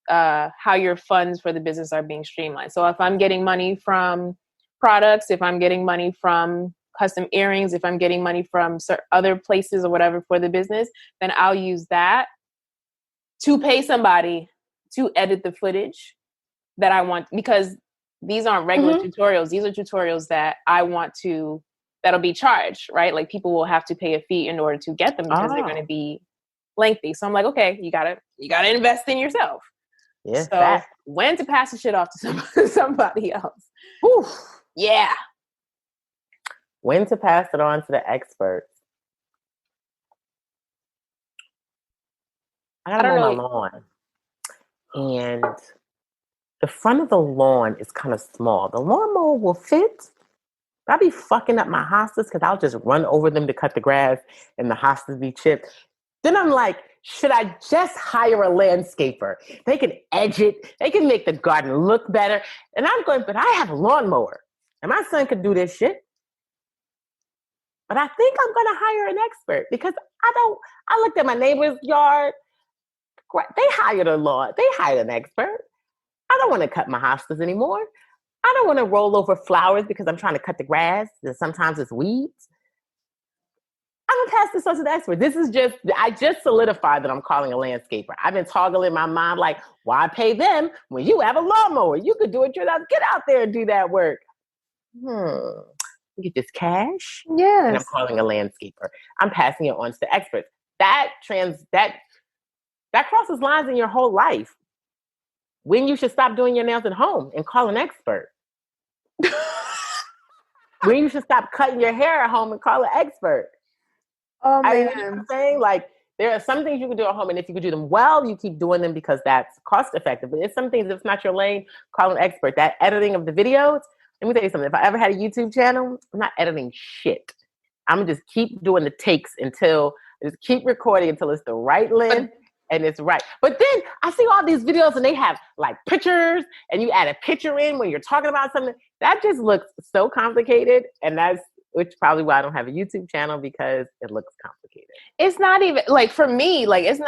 how your funds for the business are being streamlined. So if I'm getting money from products, if I'm getting money from custom earrings, if I'm getting money from other places or whatever for the business, then I'll use that to pay somebody to edit the footage that I want, because these aren't regular tutorials. These are tutorials that I want to, that'll be charged, right? Like people will have to pay a fee in order to get them because they're going to be lengthy. So I'm like, okay, you gotta invest in yourself. Yeah. So when to pass the shit off to somebody else. Whew. Yeah. When to pass it on to the experts. I got on my lawn. And the front of the lawn is kind of small. The lawnmower will fit. But I'll be fucking up my hostas because I'll just run over them to cut the grass and the hostas be chipped. Then I'm like, should I just hire a landscaper? They can edge it. They can make the garden look better. And I'm going, but I have a lawnmower. And my son could do this shit. But I think I'm going to hire an expert because I looked at my neighbor's yard. They hired an expert. I don't want to cut my hostas anymore. I don't want to roll over flowers because I'm trying to cut the grass. And sometimes it's weeds. I'm going to pass this on to the expert. I just solidified that I'm calling a landscaper. I've been toggling my mind like, why pay them when you have a lawnmower? You could do it yourself. Get out there and do that work. Get this cash. Yes. And I'm calling a landscaper. I'm passing it on to the experts. That crosses lines in your whole life. When you should stop doing your nails at home and call an expert. When you should stop cutting your hair at home and call an expert. Oh, man. You know what I'm saying? Like, there are some things you can do at home, and if you can do them well, you keep doing them because that's cost effective. But there's some things, if it's not your lane, call an expert. That editing of the videos, let me tell you something. If I ever had a YouTube channel, I'm not editing shit. I'm going to just keep doing the takes just keep recording until it's the right length. And it's right. But then I see all these videos and they have like pictures and you add a picture in when you're talking about something. That just looks so complicated. And which probably why I don't have a YouTube channel, because it looks complicated. It's not even like, for me, like it's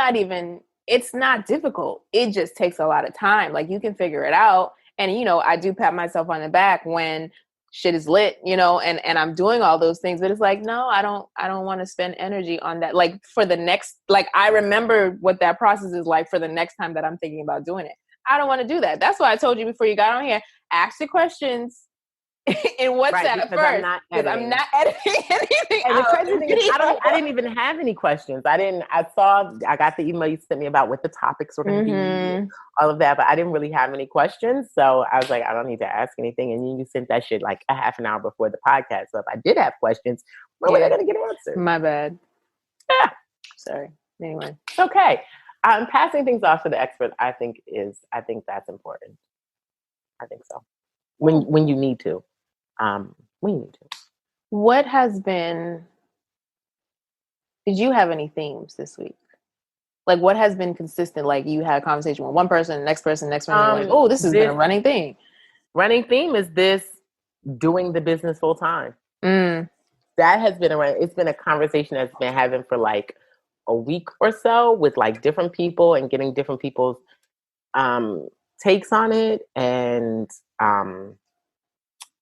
not difficult. It just takes a lot of time. Like you can figure it out. And, I do pat myself on the back when shit is lit, and I'm doing all those things, but it's like, no, I don't want to spend energy on that. Like for the next, like I remember what that process is like for the next time that I'm thinking about doing it. I don't want to do that. That's why I told you before you got on here, ask the questions in WhatsApp first. Because I'm not editing anything. And the crazy thing is, I didn't even have any questions. I got the email you sent me about what the topics were going to be, all of that, but I didn't really have any questions. So I was like, I don't need to ask anything. And you sent that shit like a half an hour before the podcast. So if I did have questions, where were they going to get answered? My bad. Yeah. Sorry. Anyway. Okay. Passing things off to the expert, I think that's important. I think so. When you need to. What has been, did you have any themes this week? Like what has been consistent? Like you had a conversation with one person, next person, you're like, oh, this has been a running thing. Running theme is this doing the business full time. That has been it's been a conversation that's been having for like a week or so with like different people and getting different people's takes on it. And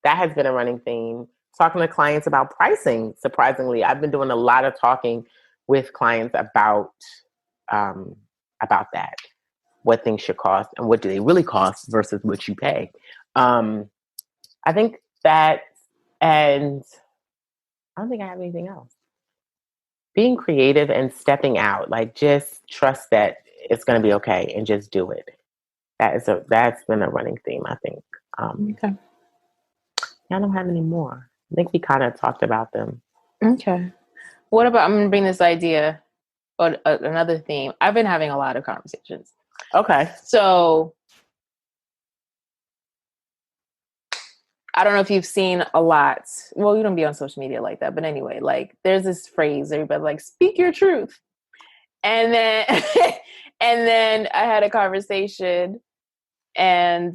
that has been a running theme. Talking to clients about pricing, surprisingly. I've been doing a lot of talking with clients about that. What things should cost and what do they really cost versus what you pay. I think that, and I don't think I have anything else. Being creative and stepping out, like just trust that it's going to be okay and just do it. That's been a running theme, I think. Okay. I don't have any more. I think we kind of talked about them. Okay. What about, I'm going to bring this idea or another theme. I've been having a lot of conversations. Okay. So I don't know if you've seen a lot. Well, you don't be on social media like that. But anyway, like there's this phrase, everybody like, speak your truth. And then, and then I had a conversation and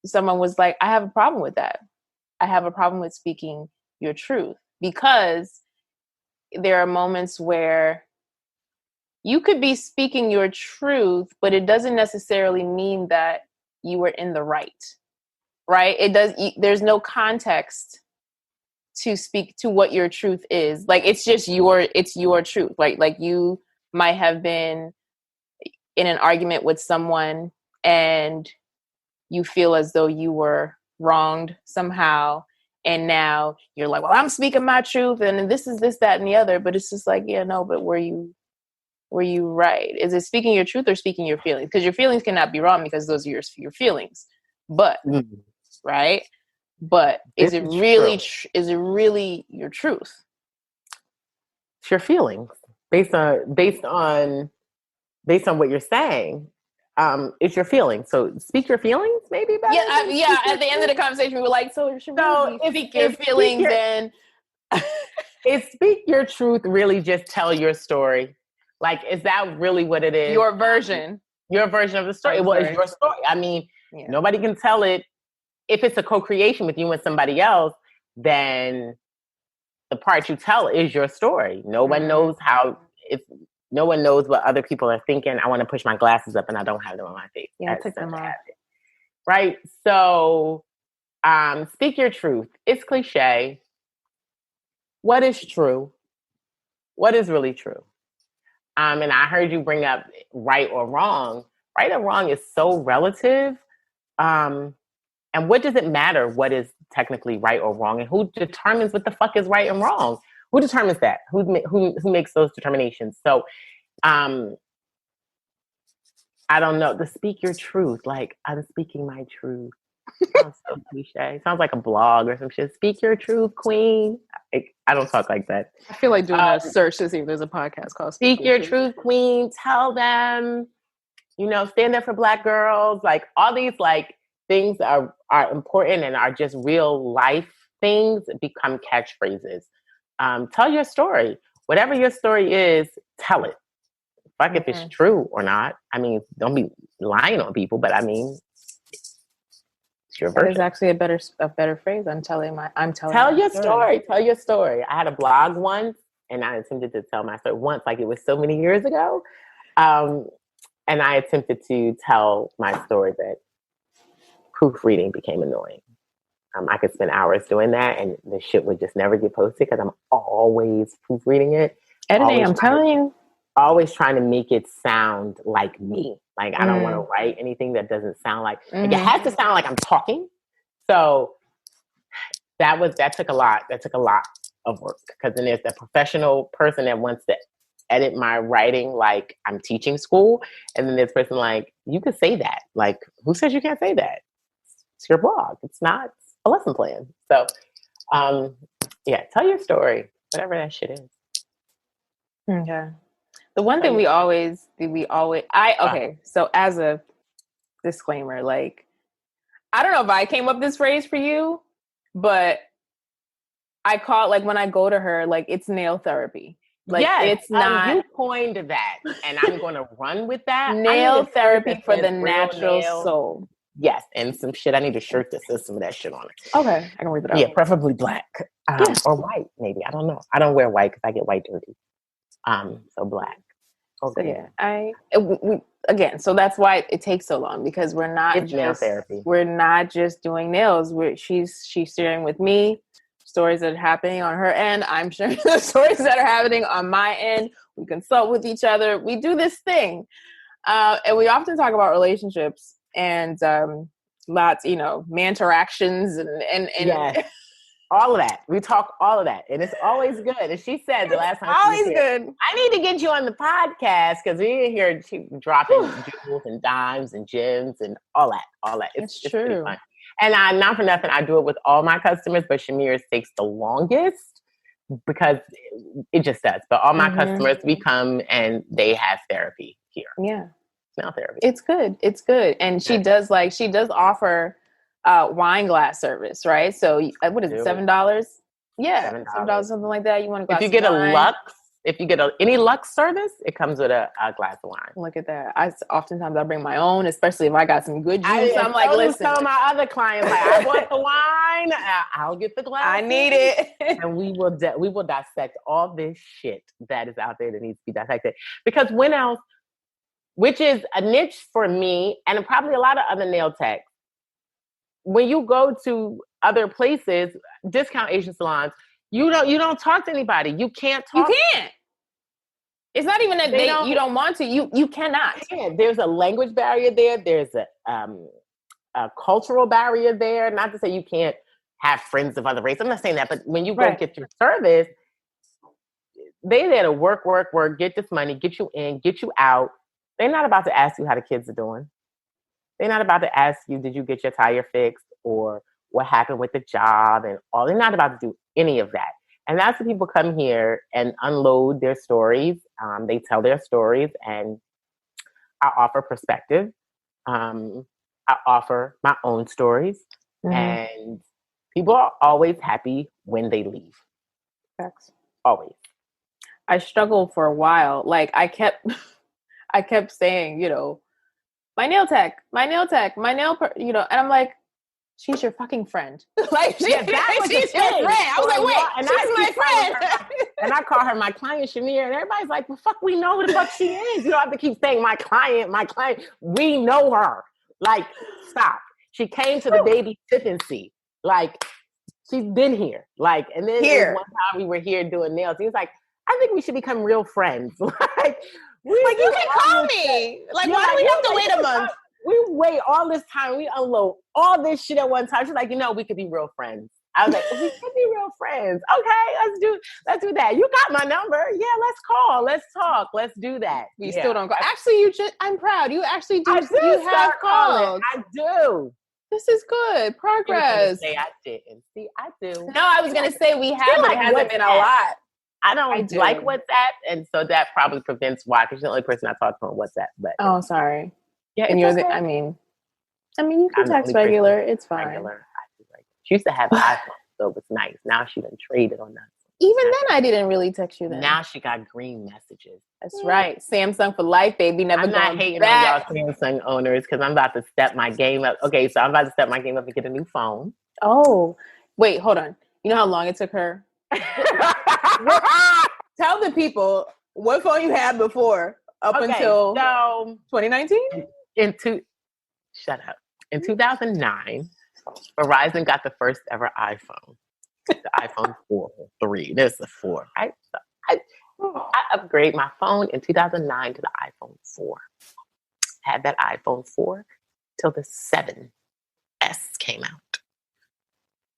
someone was like, I have a problem with that. I have a problem with speaking your truth because there are moments where you could be speaking your truth, but it doesn't necessarily mean that you were in the right. Right? There's no context to speak to what your truth is. Like, it's just your truth. Like you might have been in an argument with someone and you feel as though you were wronged somehow. And now you're like, well, I'm speaking my truth and this is this, that, and the other. But it's just like, yeah, no, but were you right? Is it speaking your truth or speaking your feelings? Because your feelings cannot be wrong because those are your feelings. But, right? But is it really your truth? It's your feelings based on what you're saying. It's your feelings. So speak your feelings, maybe. Yeah. At the end of the conversation, we were like, so should we speak your feelings and is speak your truth really just tell your story? Like, is that really what it is? Your version of the story. Well, it's your story. I mean, nobody can tell it. If it's a co-creation with you and somebody else, then the part you tell is your story. No one knows no one knows what other people are thinking. I want to push my glasses up and I don't have them on my face. Yeah, I took them off. Right? So, speak your truth. It's cliche. What is true? What is really true? And I heard you bring up right or wrong. Right or wrong is so relative. And what does it matter what is technically right or wrong? And who determines what the fuck is right and wrong? Who determines that? Who makes those determinations? So, I don't know. To speak your truth, like, I'm speaking my truth. Sounds so cliche. Sounds like a blog or some shit. Speak your truth, queen. I don't talk like that. I feel like doing a search to see if there's a podcast called Speak Your Truth, Queen. Tell them, stand up for Black girls. Like, all these, like, things are important and are just real life things become catchphrases. Tell your story. Whatever your story is, tell it. Fuck if it's true or not. I mean, don't be lying on people, but I mean, it's your version. That is actually a better phrase. Tell your story. Tell your story. I had a blog once and I attempted to tell my story once, like it was so many years ago. And I attempted to tell my story, but proofreading became annoying. I could spend hours doing that and the shit would just never get posted because I'm always proofreading it. Editing, I'm telling you. Always trying to make it sound like me. Like, I don't want to write anything that doesn't sound like it has to sound like I'm talking. So that took a lot. That took a lot of work because then there's the professional person that wants to edit my writing like I'm teaching school. And then there's person like, you could say that. Like, who says you can't say that? It's your blog. It's not a lesson plan. So, tell your story, whatever that shit is. Okay. The one thing so as a disclaimer, like, I don't know if I came up with this phrase for you, but I call it, like, when I go to her, like, it's nail therapy. Like, yes, it's not. You coined that, and I'm going to run with that. Nail therapy for the natural soul. Yes, and some shit. I need a shirt that says some of that shit on it. Okay, I can read it out. Yeah, preferably black or white, maybe. I don't know. I don't wear white because I get white dirty. So black. Okay. So yeah, so that's why it takes so long because we're not nail therapy. We're not just doing nails. She's sharing with me stories that are happening on her end. I'm sharing the stories that are happening on my end. We consult with each other. We do this thing, and we often talk about relationships and lots, man-interactions and yes. All of that. We talk all of that. And it's always good. And she said the last time always good. I need to get you on the podcast because we didn't hear she dropping jewels and dimes and gems and all that. It's true. Fun. And not for nothing, I do it with all my customers, but Shamir's takes the longest because it just does. But all my customers, we come and they have therapy here. Yeah. Nail therapy. It's good. And she does offer wine glass service, right? So what is it, $7? Yeah, $7, something like that. You want a glass? If you get a Lux, If you get any luxe service, it comes with a glass of wine. Look at that. Oftentimes I bring my own, especially if I got some good juice. I'm like, listen. Some of my other clients, like, I want the wine. I'll get the glass. I need it. And we will dissect all this shit that is out there that needs to be dissected. Because when else, which is a niche for me and probably a lot of other nail techs, when you go to other places, discount Asian salons, you don't talk to anybody. You can't talk. You can't. It's not even that you don't want to. You cannot. There's a language barrier there. There's a cultural barrier there. Not to say you can't have friends of other races. I'm not saying that, but when you go get your service, they're there to work, get this money, get you in, get you out. They're not about to ask you how the kids are doing. They're not about to ask you, did you get your tire fixed or what happened with the job and all. They're not about to do any of that. And that's when people come here and unload their stories. They tell their stories and I offer perspective. I offer my own stories and people are always happy when they leave. Facts. Always. I struggled for a while. Like I kept saying, my nail tech, and I'm like, she's your fucking friend. Like, she's your friend. I was like, wait, she's my friend. And I call her my client, Shamir, and everybody's like, well, fuck, we know who the fuck she is. You don't have to keep saying my client. We know her. Like, stop. She came to the baby infancy. Like, she's been here. Like, and then one time we were here doing nails. He was like, I think we should become real friends. Like, you can call me. Like, why do we have to wait a month? We wait all this time. We unload all this shit at one time. She's like, we could be real friends. I was like, we could be real friends. Okay, let's do that. You got my number. Yeah, let's call. Let's talk. Let's do that. We still don't call. Actually, I'm proud. You actually do. You have called. I do. This is good. Progress. Say I didn't. See, I do. No, I was going to say we have, but it hasn't been a lot. I don't like WhatsApp, and so that probably prevents why, because you're the only person I talk to on WhatsApp. But sorry. Yeah, and you're okay. I mean, you can text regular. It's fine. Regular. She used to have an iPhone, so it was nice. Now she done traded on that. Even then, I didn't really text you then. Now she got green messages. That's right. Samsung for life, baby. Never. I'm not hating on y'all Samsung owners because I'm about to step my game up. Okay, so I'm about to step my game up and get a new phone. Oh, wait, hold on. You know how long it took her? Tell the people what phone you had before until 2019? Shut up. In 2009, Verizon got the first ever iPhone. The iPhone 4 or 3. There's the 4, right? So I upgraded my phone in 2009 to the iPhone 4. Had that iPhone 4 till the 7S came out.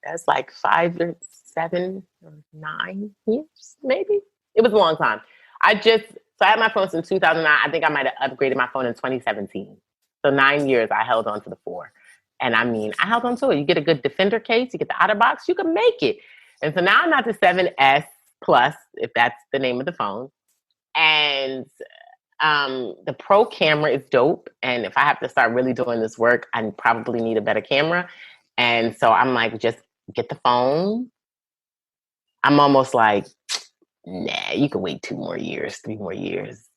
That's like 5 or 7 or 9 years, maybe. It was a long time. I had my phone since 2009. I think I might have upgraded my phone in 2017. So 9 years I held on to the 4. And I held on to it. You get a good Defender case, you get the OtterBox, you can make it. And so now I'm at the 7S Plus, if that's the name of the phone. And the Pro camera is dope. And if I have to start really doing this work, I probably need a better camera. And so I'm like, just get the phone. I'm almost like, nah, you can wait 2 more years, 3 more years.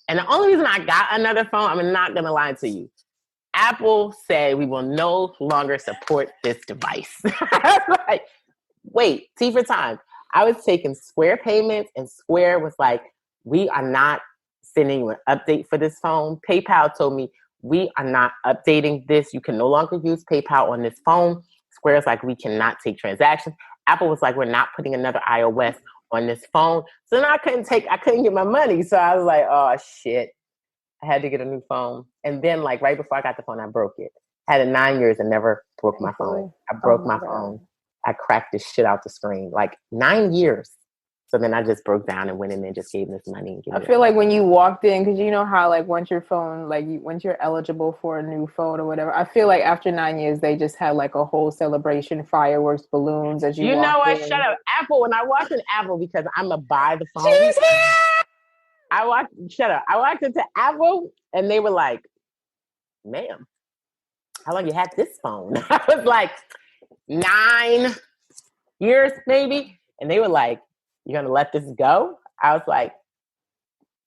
And the only reason I got another phone, I'm not going to lie to you. Apple said we will no longer support this device. Like, wait, T for time. I was taking Square payments and Square was like, we are not sending you an update for this phone. PayPal told me, we are not updating this. You can no longer use PayPal on this phone. Square's like, we cannot take transactions. Apple was like, we're not putting another iOS on this phone. So then I couldn't get my money. So I was like, oh shit. I had to get a new phone. And then like right before I got the phone, I broke it. I had it 9 years and never broke my phone. I broke my phone. I cracked this shit out the screen. Like 9 years. So then I just broke down and went in and just gave this money. And I feel like when you walked in, because you know how like once your phone, like once you're eligible for a new phone or whatever, I feel like after 9 years, they just had like a whole celebration, fireworks, balloons as you know what? in. Shut up. Apple, when I walked in Apple, because I'm going to buy the phone. She's here! I walked into Apple and they were like, ma'am, how long you had this phone? I was like, 9 years maybe. And they were like, you're going to let this go? I was like,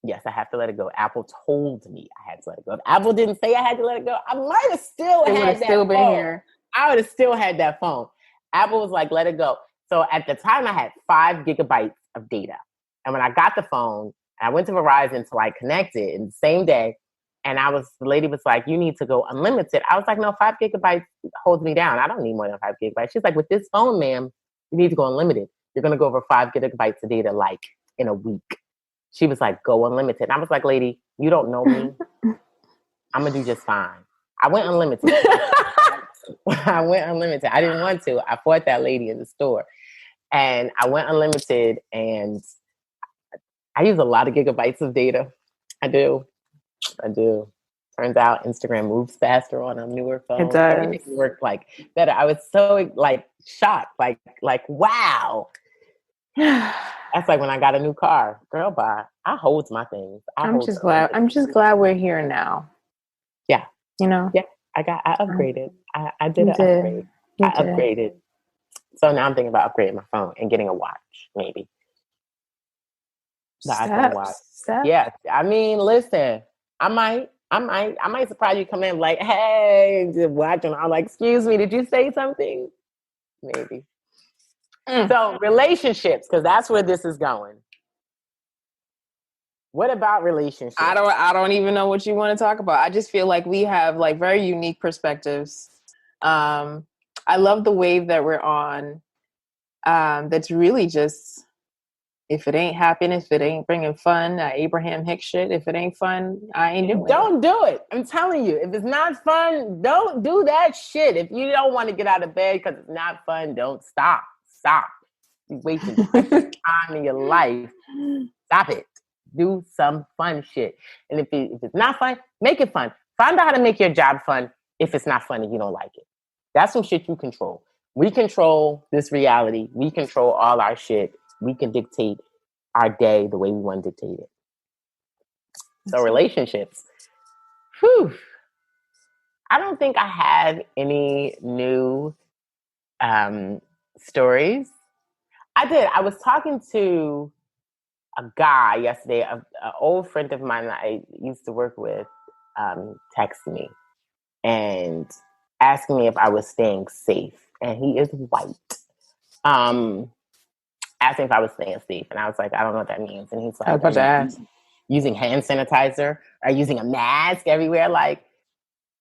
yes, I have to let it go. Apple told me I had to let it go. If Apple didn't say I had to let it go, I might have still had that phone. Here. I would have still had that phone. Apple was like, let it go. So at the time, I had 5 gigabytes of data. And when I got the phone, I went to Verizon to like connect it in the same day. And the lady was like, you need to go unlimited. I was like, no, 5 gigabytes holds me down. I don't need more than 5 gigabytes. She's like, with this phone, ma'am, you need to go unlimited. You're going to go over 5 gigabytes of data like in a week. She was like, go unlimited. And I was like, lady, you don't know me. I'm going to do just fine. I went unlimited. I went unlimited. I didn't want to. I fought that lady in the store. And I went unlimited, and I use a lot of gigabytes of data. I do. Turns out Instagram moves faster on a newer phone. It does. Everything worked like better. I was so like shocked, like wow. That's like when I got a new car. Girl, bye. I hold my things. I'm just glad we're here now. Yeah. You know? Yeah. I upgraded. I did an upgrade. I upgraded. So now I'm thinking about upgrading my phone and getting a watch, maybe. The iPhone watch. Yeah. I mean, listen, I might surprise you come in like, hey, just watching. I'm like, excuse me, did you say something? Maybe. So relationships, because that's where this is going. What about relationships? I don't even know what you want to talk about. I just feel like we have like very unique perspectives. I love the wave that we're on. That's really just, if it ain't happiness, if it ain't bringing fun, Abraham Hicks shit. If it ain't fun, I ain't doing it. Don't do it. I'm telling you, if it's not fun, don't do that shit. If you don't want to get out of bed because it's not fun, don't stop. You're wasting time in your life. Stop it. Do some fun shit. And if it's not fun, make it fun. Find out how to make your job fun if it's not fun and you don't like it. That's some shit you control. We control this reality. We control all our shit. We can dictate our day the way we want to dictate it. So relationships. Whew. I don't think I have any new stories. I did. I was talking to a guy yesterday, an old friend of mine that I used to work with, texted me and asking me if I was staying safe. And he is white. Asking if I was staying safe. And I was like, I don't know what that means. And he's like, I was about to ask. Using hand sanitizer or using a mask everywhere. Like,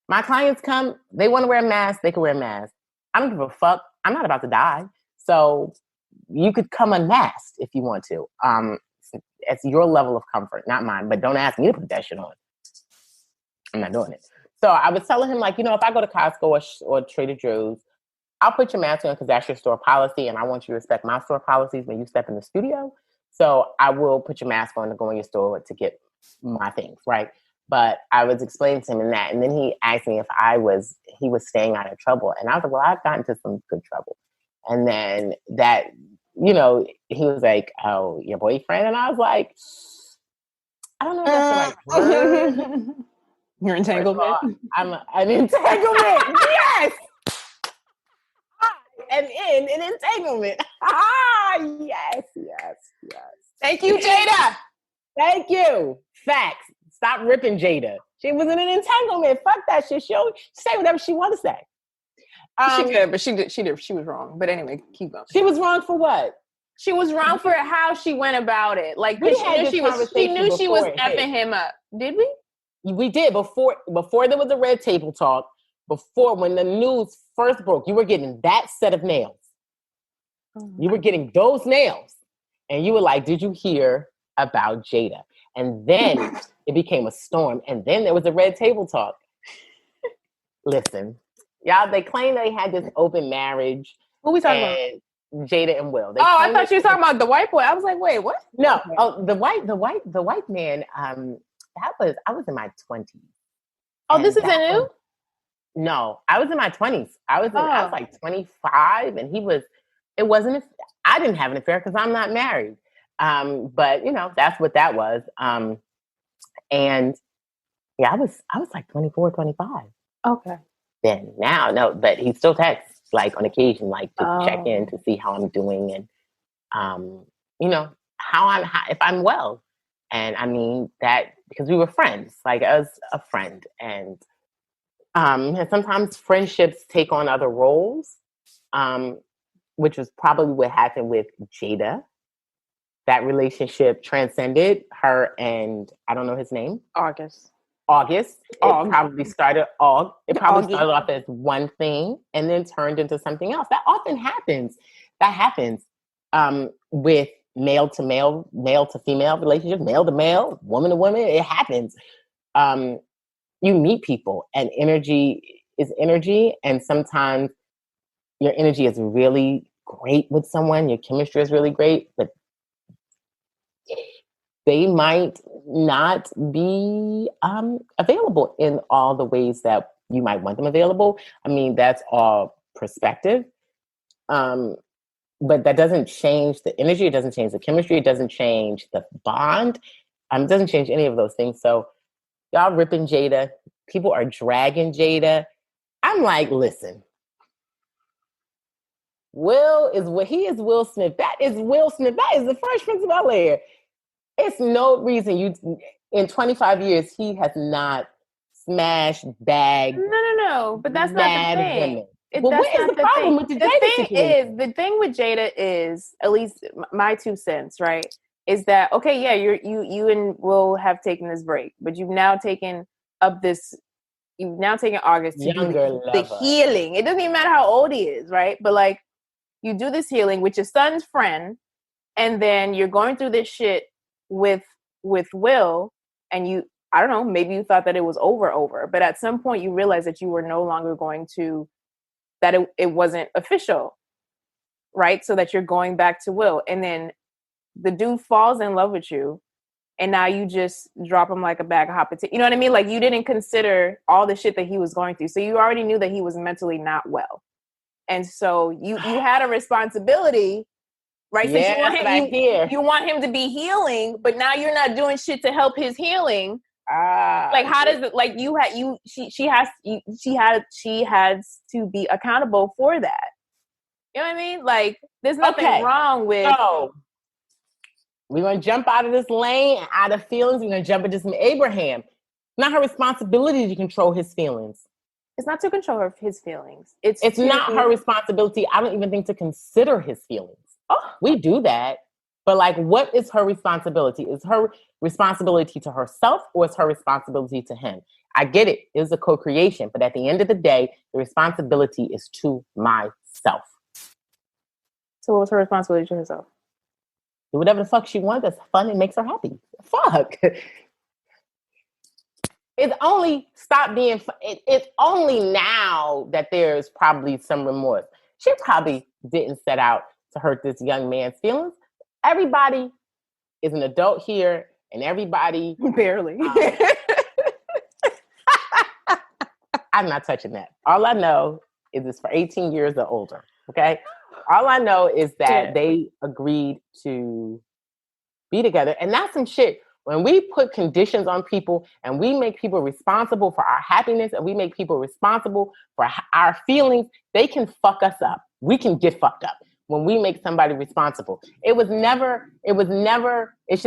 my clients come, they want to wear a mask, they can wear a mask. I don't give a fuck. I'm not about to die. So you could come unmasked if you want to. It's your level of comfort, not mine. But don't ask me to put that shit on. I'm not doing it. So I was telling him, like, if I go to Costco or Trader Joe's, I'll put your mask on because that's your store policy, and I want you to respect my store policies when you step in the studio. So I will put your mask on to go in your store to get my things, right? But I was explaining to him in that, and then he asked me if he was staying out of trouble. And I was like, well, I've gotten into some good trouble. And then that, he was like, oh, your boyfriend? And I was like, I don't know if that's the right word. Your entanglement? I'm an entanglement. Yes! And in an entanglement. Yes. Thank you, Jada. Thank you. Facts. Stop ripping Jada. She was in an entanglement. Fuck that shit. She'll say whatever she want to say. She could, but she was wrong. But anyway, keep going. She was wrong for what? She was wrong for how she went about it. Like, she knew she was effing him up. Did we? We did before there was a red table talk. Before, when the news first broke, you were getting that set of nails. You were getting those nails. And you were like, did you hear about Jada? And then it became a storm. And then there was a red table talk. Listen, y'all, they claim they had this open marriage. Who we talking about? Jada and Will. I thought you were talking about the white boy. I was like, wait, what? No. Okay. Oh, the white man, I was in my 20s. Oh, this isn't new? No, I was in my 20s. I was like 25, and I didn't have an affair because I'm not married. But that's what that was. And yeah, I was like 24, 25. Okay. Then now, no, but he still texts like on occasion, like to check in to see how I'm doing. And, if I'm well. And I mean that because we were friends, like as a friend. And sometimes friendships take on other roles, which was probably what happened with Jada. That relationship transcended her and I don't know his name. August. It probably started It probably Augie. started off as one thing and then turned into something else. That often happens. That happens with male to female relationships, male to male, woman to woman. It happens. You meet people, and energy is energy, and sometimes your energy is really great with someone. Your chemistry is really great, but they might not be available in all the ways that you might want them available. I mean, that's all perspective. But that doesn't change the energy. It doesn't change the chemistry. It doesn't change the bond. It doesn't change any of those things. So y'all ripping Jada. People are dragging Jada. I'm like, listen. Will Smith. That is Will Smith. That is the Fresh Prince of Bel-Air. It's no reason in 25 years, he has not smashed, bagged. No. But that's not the thing. What is the problem with the Jada situation? The thing with Jada is, at least my 2 cents, right? Is that, okay, yeah, you and Will have taken this break, but you've now taken August to do the healing. It doesn't even matter how old he is, right? But like, you do this healing with your son's friend, and then you're going through this shit with Will, and I don't know, maybe you thought that it was over, but at some point you realized that you were no longer going to, that it wasn't official, right? So that you're going back to Will, and then the dude falls in love with you, and now you just drop him like a bag of hot potato. You know what I mean? Like, you didn't consider all the shit that he was going through. So you already knew that he was mentally not well. And so you had a responsibility, right? Yeah, so you want him to be healing, but now you're not doing shit to help his healing. Like, how does it, like, she has to be accountable for that. You know what I mean? Like, there's nothing wrong with. So, we're going to jump out of this lane, out of feelings. We're going to jump into some Abraham. Not her responsibility to control his feelings. It's not to control his feelings. It's not her responsibility. I don't even think to consider his feelings. Oh, we do that. But like, what is her responsibility? Is her responsibility to herself, or is her responsibility to him? I get it. It was a co-creation. But at the end of the day, the responsibility is to myself. So what was her responsibility to herself? Do whatever the fuck she wants. That's fun and makes her happy. Fuck. It's only it's only now that there's probably some remorse. She probably didn't set out to hurt this young man's feelings. Everybody is an adult here, and everybody barely. I'm not touching that. All I know is it's for 18 years or older. Okay. All I know is that they agreed to be together, and that's some shit. When we put conditions on people and we make people responsible for our happiness and we make people responsible for our feelings, they can fuck us up. We can get fucked up when we make somebody responsible. It should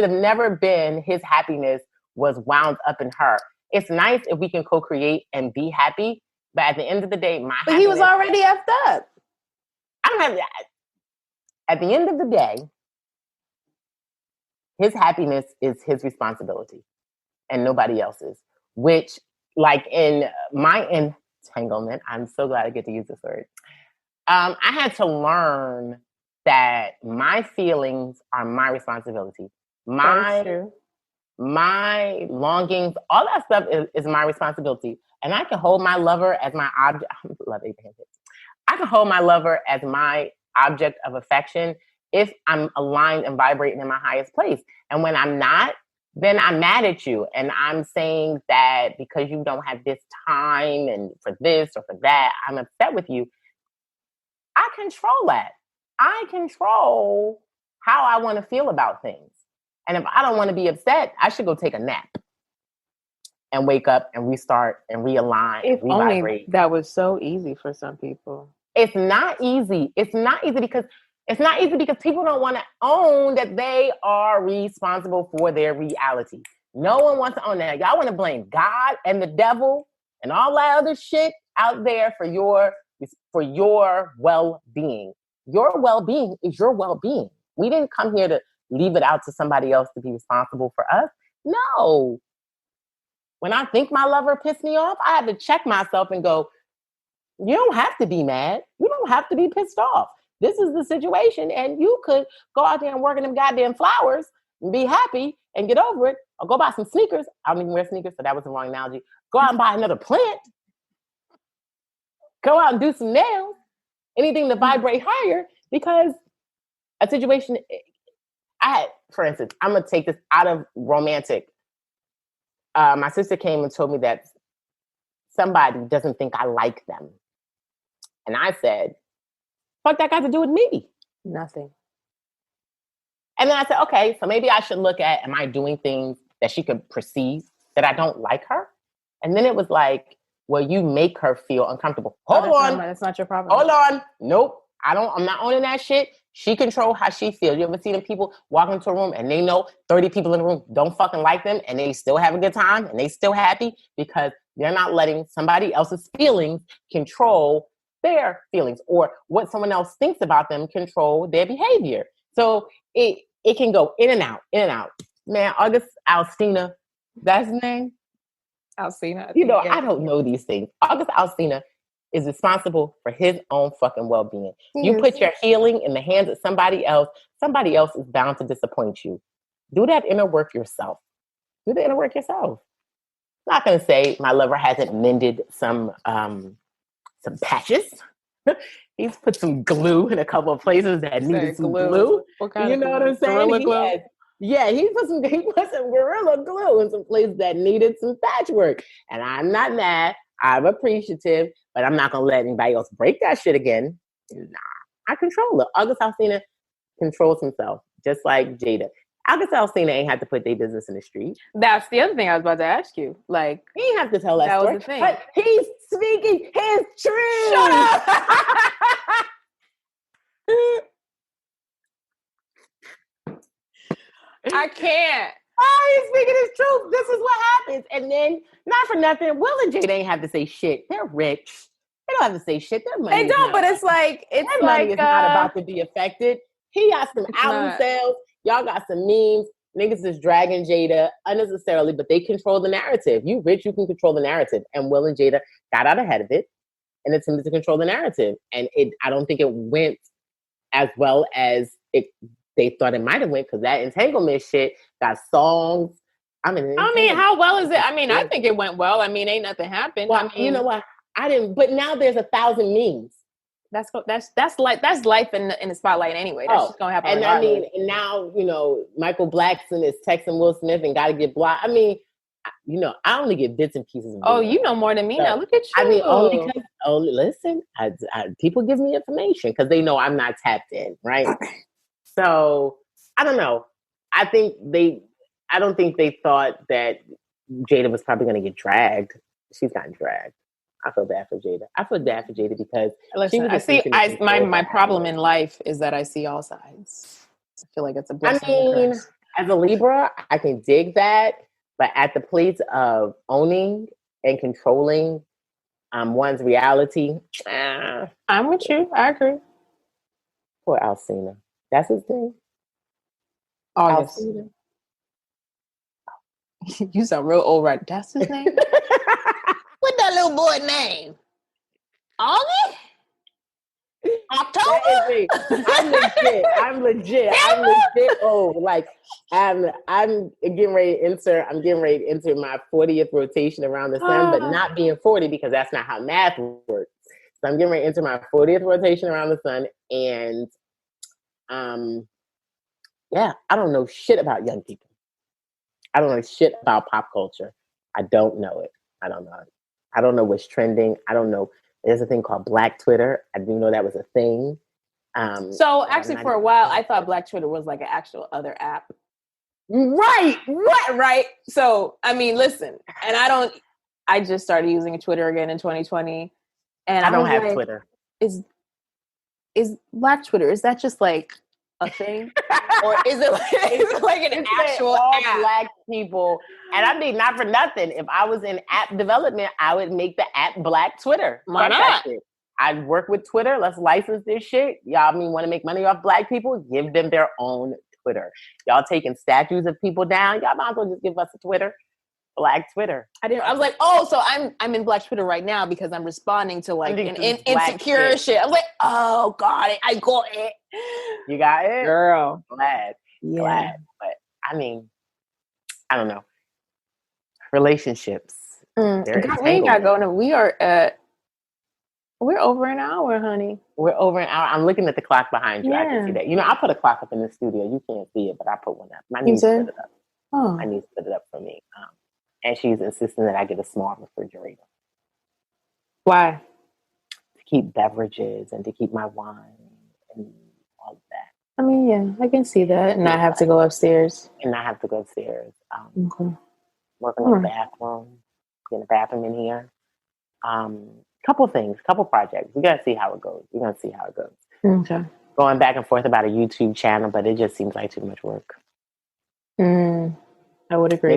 have never been his happiness was wound up in her. It's nice if we can co-create and be happy, but at the end of the day, he was already effed up. I don't have that. At the end of the day, his happiness is his responsibility and nobody else's, which, like, in my entanglement, I'm so glad I get to use this word. I had to learn that my feelings are my responsibility. My longings, all that stuff is my responsibility. And I can hold my lover as my object. I love Abraham. I can hold my lover as my object of affection if I'm aligned and vibrating in my highest place. And when I'm not, then I'm mad at you. And I'm saying that because you don't have this time and for this or for that, I'm upset with you. I control that. I control how I want to feel about things. And if I don't want to be upset, I should go take a nap and wake up and restart and realign. If only that was so easy for some people. It's not easy. It's not easy because It's not easy because people don't want to own that they are responsible for their reality. No one wants to own that. Y'all want to blame God and the devil and all that other shit out there for your well-being. Your well-being is your well-being. We didn't come here to leave it out to somebody else to be responsible for us. No. When I think my lover pissed me off, I have to check myself and go, you don't have to be mad. You don't have to be pissed off. This is the situation, and you could go out there and work in them goddamn flowers and be happy and get over it, or go buy some sneakers. I don't even wear sneakers, so that was the wrong analogy. Go out and buy another plant. Go out and do some nails. Anything to vibrate higher, because a situation, for instance, I'm going to take this out of romantic. My sister came and told me that somebody doesn't think I like them. And I said, fuck that got to do with me? Nothing. And then I said, okay, so maybe I should look at, am I doing things that she could perceive that I don't like her? And then it was like, well, you make her feel uncomfortable. Hold on. That's not your problem. Hold on. Nope. I'm not owning that shit. She control how she feels. You ever see them people walk into a room and they know 30 people in the room don't fucking like them and they still have a good time and they still happy because they're not letting somebody else's feelings control their feelings, or what someone else thinks about them control their behavior. So it can go in and out, in and out. Man, August Alsina, that's his name? Alsina. I don't know these things. August Alsina is responsible for his own fucking well-being. You put your healing in the hands of somebody else is bound to disappoint you. Do that inner work yourself. Do the inner work yourself. I'm not going to say my lover hasn't mended some patches. He's put some glue in a couple of places that needed some glue. What kind of glue? What I'm saying? Gorilla glue? He put some Gorilla glue in some places that needed some patchwork. And I'm not mad. I'm appreciative, but I'm not going to let anybody else break that shit again. Nah, I control it. August Alsina controls himself, just like Jada. August Alsina ain't have to put their business in the street. That's the other thing I was about to ask you. Like, he ain't have to tell that story. Was the thing. But he's speaking his truth. Shut up! I can't. Oh, he's speaking his truth. This is what happens. And then, not for nothing, Will and Jada ain't have to say shit. They're rich. They don't have to say shit. Their money. They don't, but it's like their money is not about to be affected. He got some album sales. Y'all got some memes. Niggas is dragging Jada unnecessarily, but they control the narrative. You rich, you can control the narrative. And Will and Jada got out ahead of it and attempted to control the narrative. And I don't think it went as well as they thought it might have went, because that entanglement shit got songs. I mean, how well is it? I mean, I think it went well. I mean, ain't nothing happened. Well, you know what? I didn't. But now there's 1,000 memes. That's life in the spotlight anyway. That's just gonna happen. And regardless. I mean, and now Michael Blackson is texting Will Smith and got to get blocked. I mean, I only get bits and pieces. Of you know more than me now. Look at you. I mean, listen. People give me information because they know I'm not tapped in, right? So I don't know. I don't think they thought that Jada was probably going to get dragged. She's gotten dragged. I feel bad for Jada. Because my problem in life is that I see all sides. I feel like it's a blessing. I mean, as a Libra, I can dig that, but at the place of owning and controlling one's reality, I'm with you. I agree. Poor Alsina. That's his name. August. You sound real old, right? That's his name. What's that little boy name? August? October? I'm legit. Oh, like I'm getting ready to enter. I'm getting ready to enter my 40th rotation around the sun, but not being 40 because that's not how math works. So I'm getting ready to enter my 40th rotation around the sun, and I don't know shit about young people. I don't know shit about pop culture. I don't know it. I don't know it. I don't know what's trending. I don't know. There's a thing called Black Twitter. I didn't know that was a thing. So actually, for a while, I thought Black Twitter was like an actual other app. Right. So, I mean, listen, and I just started using Twitter again in 2020. And I don't have Twitter. Is is Black Twitter, is that just like a thing? Or is it like an actual all app? Black people? And I mean, not for nothing. If I was in app development, I would make the app Black Twitter. Why not? I'd work with Twitter. Let's license this shit. Y'all want to make money off Black people? Give them their own Twitter. Y'all taking statues of people down? Y'all might as well just give us a Twitter. Black Twitter. I was like, oh, so I'm in Black Twitter right now because I'm responding to like an insecure shit. I was like, oh, got it. I got it. You got it? Girl. Glad. Yeah. Glad. But I mean, I don't know. Relationships. We ain't got going. We're over an hour, honey. We're over an hour. I'm looking at the clock behind you. Yeah. I can see that. I put a clock up in the studio. You can't see it, but I put one up. My niece put it up. Oh. My niece put it up for me. And she's insisting that I get a small refrigerator. Why? To keep beverages and to keep my wine and all of that. I mean, yeah, I can see that. And I have to go upstairs. And I have to go upstairs. Okay. Working on the bathroom. Getting a bathroom in here. Couple projects. We gotta see how it goes. Okay. Going back and forth about a YouTube channel, but it just seems like too much work. I would agree.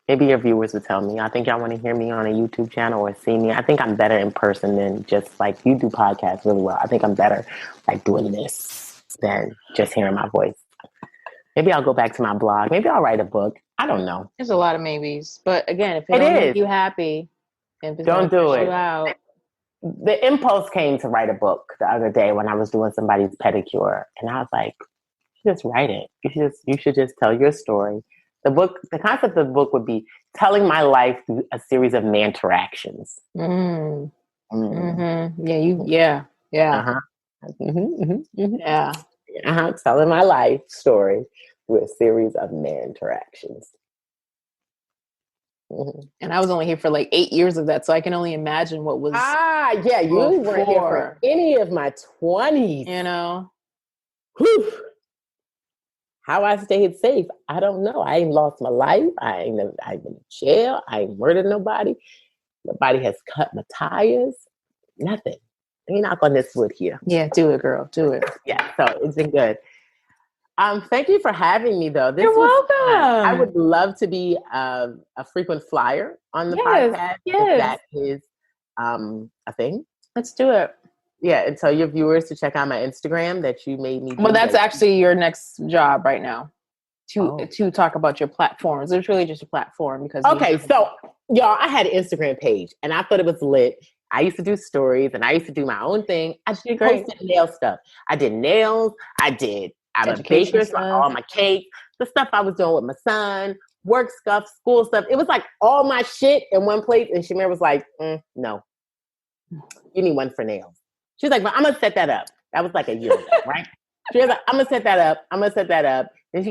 Maybe your viewers would tell me. I think y'all want to hear me on a YouTube channel or see me. I think I'm better in person than just like you do podcasts really well. I think I'm better like doing this than just hearing my voice. Maybe I'll go back to my blog. Maybe I'll write a book. I don't know. There's a lot of maybes, but again, if it don't make you happy, don't do it. The impulse came to write a book the other day when I was doing somebody's pedicure, and I was like, "You should just write it. You should just tell your story." The concept of the book would be telling my life through a series of manteractions. Telling my life story through a series of manteractions. And I was only here for like 8 years of that, so I can only imagine what was. You weren't here for any of my 20s. Whew. How I stayed safe, I don't know. I ain't lost my life. I've been in jail. I ain't murdered nobody. Nobody has cut my tires. Nothing. Let me knock on this wood here. Yeah, do it, girl. Do it. Yeah, so it's been good. Thank you for having me, though. You're welcome. I would love to be a frequent flyer on the podcast. Yes. If that is a thing. Let's do it. Yeah, and tell your viewers to check out my Instagram that you made me do. Well, that's actually your next job right now. To talk about your platforms. It's really just a platform because so y'all, I had an Instagram page and I thought it was lit. I used to do stories and I used to do my own thing. I posted nail stuff. I did nails. I'm a baker, so all my cake, the stuff I was doing with my son, work stuff, school stuff. It was like all my shit in one place. And Shamir was like, no, you need one for nails. She's like, but I'm going to set that up. That was like a year ago, right? She was like, I'm going to set that up. Then she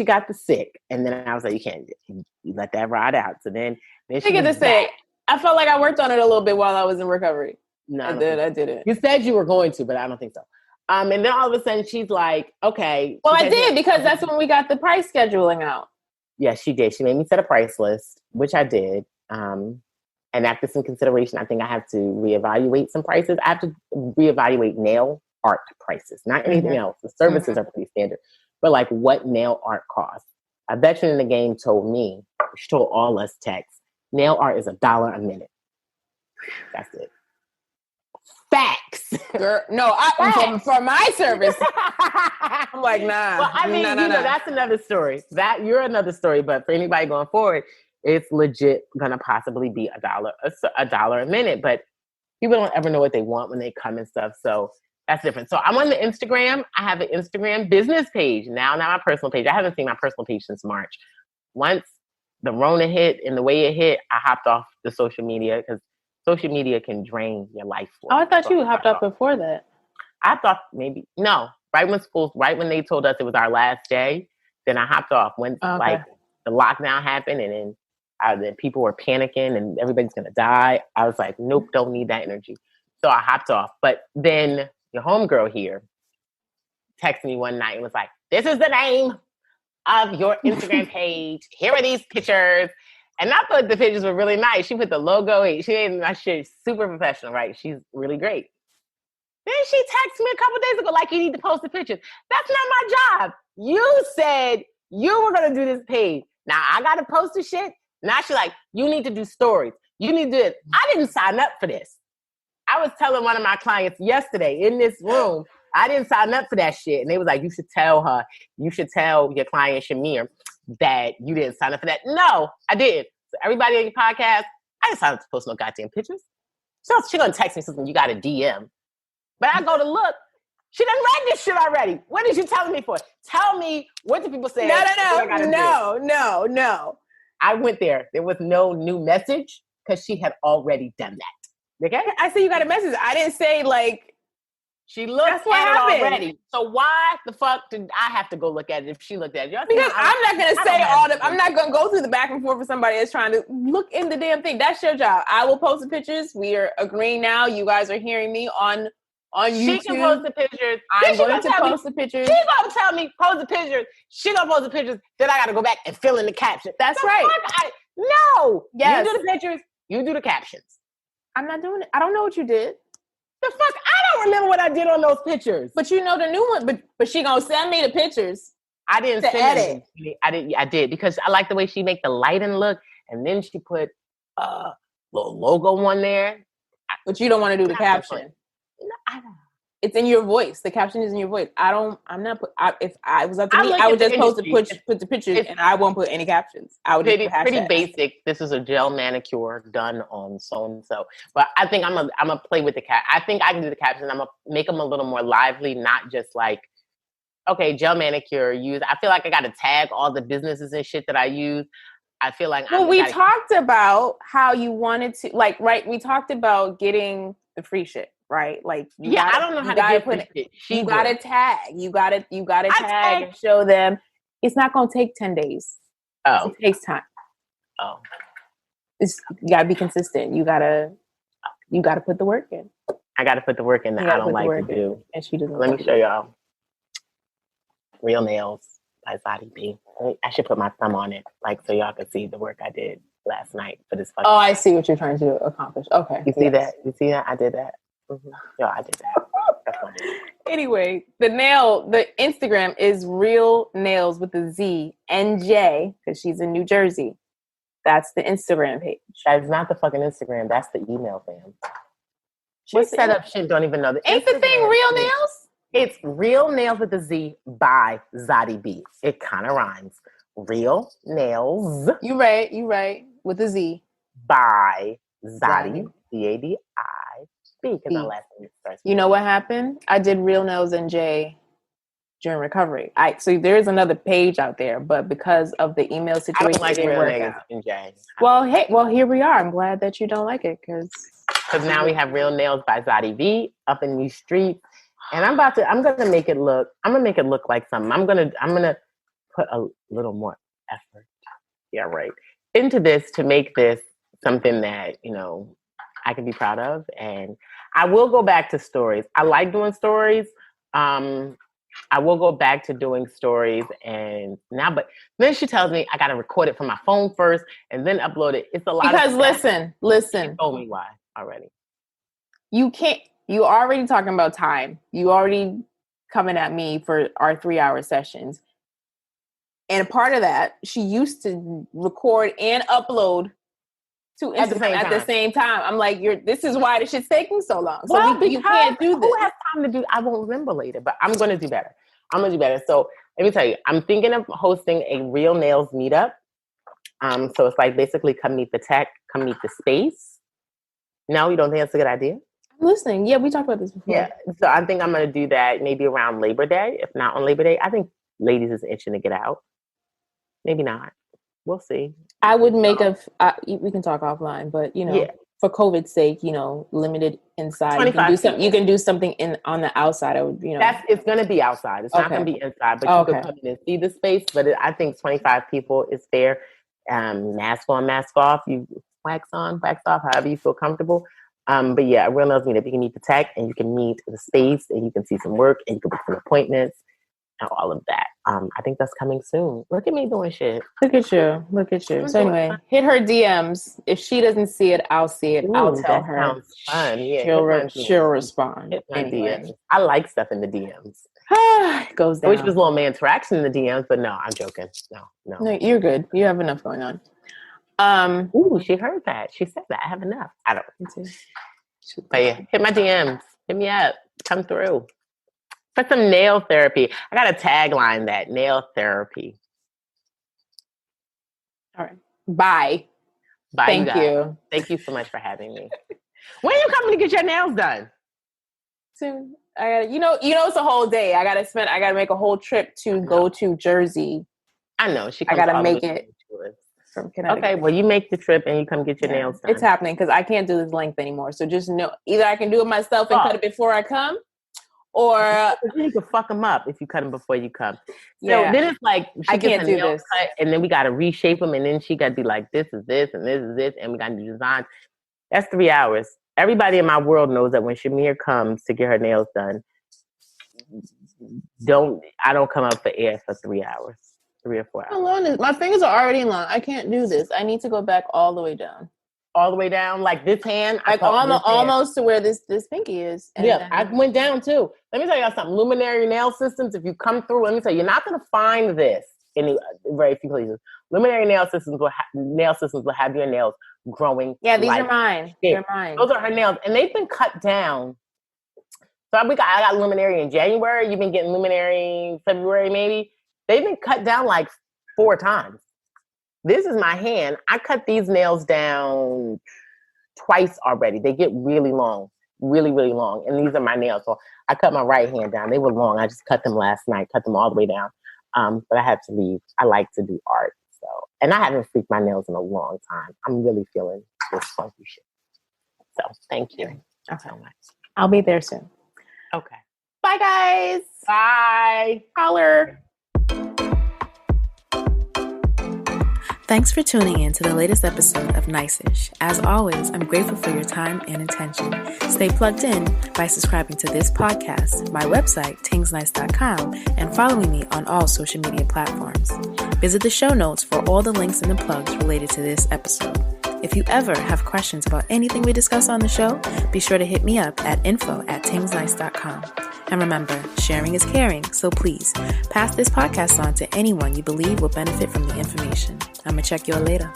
got the sick. And then I was like, you let that ride out. So then she get to say, I felt like I worked on it a little bit while I was in recovery. No, I didn't. You said you were going to, but I don't think so. And then all of a sudden she's like, okay. Well, I did because that's when we got the price scheduling out. Yeah, she did. She made me set a price list, which I did. And after some consideration, I think I have to reevaluate some prices. I have to reevaluate nail art prices, not anything else. The services are pretty standard. But like what nail art costs. A veteran in the game told me, she told all us techs, nail art is $1 a minute. That's it. Facts. Girl, no, for my service. I'm like, nah. Well, I mean, that's another story. You're another story, but for anybody going forward, it's legit gonna possibly be $1 a minute. But people don't ever know what they want when they come and stuff. So that's different. So I'm on the Instagram. I have an Instagram business page now, not my personal page. I haven't seen my personal page since March. Once the Rona hit and the way it hit, I hopped off the social media because social media can drain your life. I thought you hopped off before that. I thought right when they told us it was our last day, then I hopped off when like the lockdown happened and then people were panicking and everybody's going to die. I was like, nope, don't need that energy. So I hopped off. But then your homegirl here texted me one night and was like, this is the name of your Instagram page. Here are these pictures. And I thought the pictures were really nice. She put the logo. She made my shit super professional, right? She's really great. Then she texted me a couple days ago, like, you need to post the pictures. That's not my job. You said you were going to do this page. Now I got to post the shit. Now she's like, you need to do stories. You need to do it. I didn't sign up for this. I was telling one of my clients yesterday in this room, I didn't sign up for that shit. And they was like, you should tell your client Shamir that you didn't sign up for that. No, I didn't. So everybody on your podcast, I didn't sign up to post no goddamn pictures. So she going to text me something, you got a DM. But I go to look. She done read this shit already. What is you telling me for? Tell me what the people say. No. I went there. There was no new message because she had already done that. Okay? I see you got a message. I didn't say like. She looked at it already. So why the fuck did I have to go look at it if she looked at it? Because I'm not going to say all the. I'm not going to go through the back and forth for somebody that's trying to look in the damn thing. That's your job. I will post the pictures. We are agreeing now. You guys are hearing me on YouTube. She can post the pictures. I'm going to post the pictures. She's going to tell me post the pictures. She going to post the pictures. Then I got to go back and fill in the caption. That's right. No. Yes. You do the pictures. You do the captions. I'm not doing it. I don't know what you did. The fuck? I don't remember what I did on those pictures. But you know the new one. But she going to send me the pictures. I didn't send it. I did because I like the way she make the lighting look. And then she put a little logo on there. But you don't want to do the caption. No, it's in your voice. The caption is in your voice. If I was up to me, I would just put the pictures and I won't put any captions. I would pretty basic. This is a gel manicure done on so-and-so. But I think I'm gonna play with the I think I can do the captions. I'm gonna make them a little more lively, not just like, okay, gel manicure use. I feel like I gotta tag all the businesses and shit that I use. I feel like we talked about how you wanted to we talked about getting the free shit. Right, like I don't know how to get it. You gotta tag. You gotta tag and show them. It's not gonna take 10 days. Oh, it takes time. Oh, you gotta be consistent. You gotta put the work in. I gotta put the work in that I don't like to do. And she doesn't. Let me show y'all. Real Nails by Zadi B. I should put my thumb on it, so y'all can see the work I did last night for this. Oh, I see what you're trying to accomplish. Okay, you see that? You see that? I did that. Mm-hmm. Yeah, I did that. That's funny. Anyway, the Instagram is Real Nails with a Z, NJ, because she's in New Jersey. That's the Instagram page. That's not the fucking Instagram. That's the email, fam. She set up shit, don't even know. Ain't the thing Real Nails? It's Real Nails with a Z by Zadi B. It kind of rhymes. Real Nails. You right. With a Z. By Zadi, Zadi. Because my last name starts. You know what happened? I did Real Nails and J during recovery. So there's another page out there, but because of the email situation, I don't like Real Nails and J. Well, here we are. I'm glad that you don't like it because now we have Real Nails by Zadi B up in these streets, and I'm gonna make it look like something. I'm gonna put a little more effort. Yeah, right. Into this to make this something that I can be proud of. And I will go back to stories. I like doing stories. I will go back to doing stories but then she tells me I got to record it from my phone first and then upload it. It's a lot because listen. She told me why already. You can't, you already talking about time. You already coming at me for our 3-hour sessions. And a part of that, she used to record and upload to Instagram at the same time. I'm like, this is why this shit's taking so long. So you can't do this. Who has time to do? I won't remember later, but I'm going to do better. So let me tell you, I'm thinking of hosting a Real Nails meetup. So it's like basically come meet the tech, come meet the space. No, you don't think that's a good idea? I'm listening. Yeah, we talked about this before. Yeah. So I think I'm going to do that maybe around Labor Day. If not on Labor Day, I think ladies is itching to get out. Maybe not. We'll see. I would make we can talk offline, but for COVID's sake, limited inside. You can do something on the outside. I would, it's going to be outside. It's not going to be inside, but you can come in and see the space. But I think 25 people is fair. Mask on, mask off. You wax on, wax off, however you feel comfortable. But yeah, Real Nails meetup. You can meet the tech and you can meet the space and you can see some work and you can book some appointments. and all of that. I think that's coming soon. Look at me doing shit. Look at you. Look at you. So anyway, hit her DMs. If she doesn't see it, I'll see it. Ooh, I'll tell that her. sounds fun. Yeah, she'll respond. Hit my anyway. DMs. I like stuff in the DMs. It goes down. I wish there was a little more interaction in the DMs, but no, I'm joking. No, you're good. You have enough going on. Ooh, she heard that. She said that. I have enough. I don't. But yeah, hit my DMs. Hit me up. Come through. For some nail therapy. I got a tagline that nail therapy. All right. Bye. Thank you. Thank you so much for having me. When are you coming to get your nails done? Soon. I gotta, it's a whole day. I gotta make a whole trip to go to Jersey. I know. I gotta make it from Connecticut. Okay, well, you make the trip and you come get your nails done. It's happening because I can't do this length anymore. So just know, either I can do it myself and cut it before I come, or you can fuck them up if you cut them before you come. So yeah. Then it's like I can't do this, cut, and then we got to reshape them, and then she got to be like, this is this, and this is this, and we got to do designs. That's 3 hours. Everybody in my world knows that when Shamir comes to get her nails done, I don't come up for air for 3 hours, 3 or 4 hours. How long is my fingers are already long? I can't do this. I need to go back all the way down. All the way down, like this hand, like almost to where this pinky is. And yeah, I went down too. Let me tell you something. Luminary nail systems. If you come through, let me tell you, you're not going to find this in very few places. Luminary nail systems will have your nails growing. Yeah, these are mine. They're mine. Those are her nails, and they've been cut down. So I got luminary in January. You've been getting luminary February, maybe. They've been cut down like 4 times. This is my hand. I cut these nails down twice already. They get really long, really, really long. And these are my nails. So I cut my right hand down. They were long. I just cut them last night, cut them all the way down. But I had to leave. I like to do art. And I haven't freaked my nails in a long time. I'm really feeling this funky shit. So thank you so much. I'll be there soon. Okay. Bye, guys. Bye. Holler. Thanks for tuning in to the latest episode of Nice-ish. As always, I'm grateful for your time and attention. Stay plugged in by subscribing to this podcast, my website, Tingz.com, and following me on all social media platforms. Visit the show notes for all the links and the plugs related to this episode. If you ever have questions about anything we discuss on the show, be sure to hit me up at info@tingznice.com. And remember, sharing is caring, so please pass this podcast on to anyone you believe will benefit from the information. I'm going to check you all later.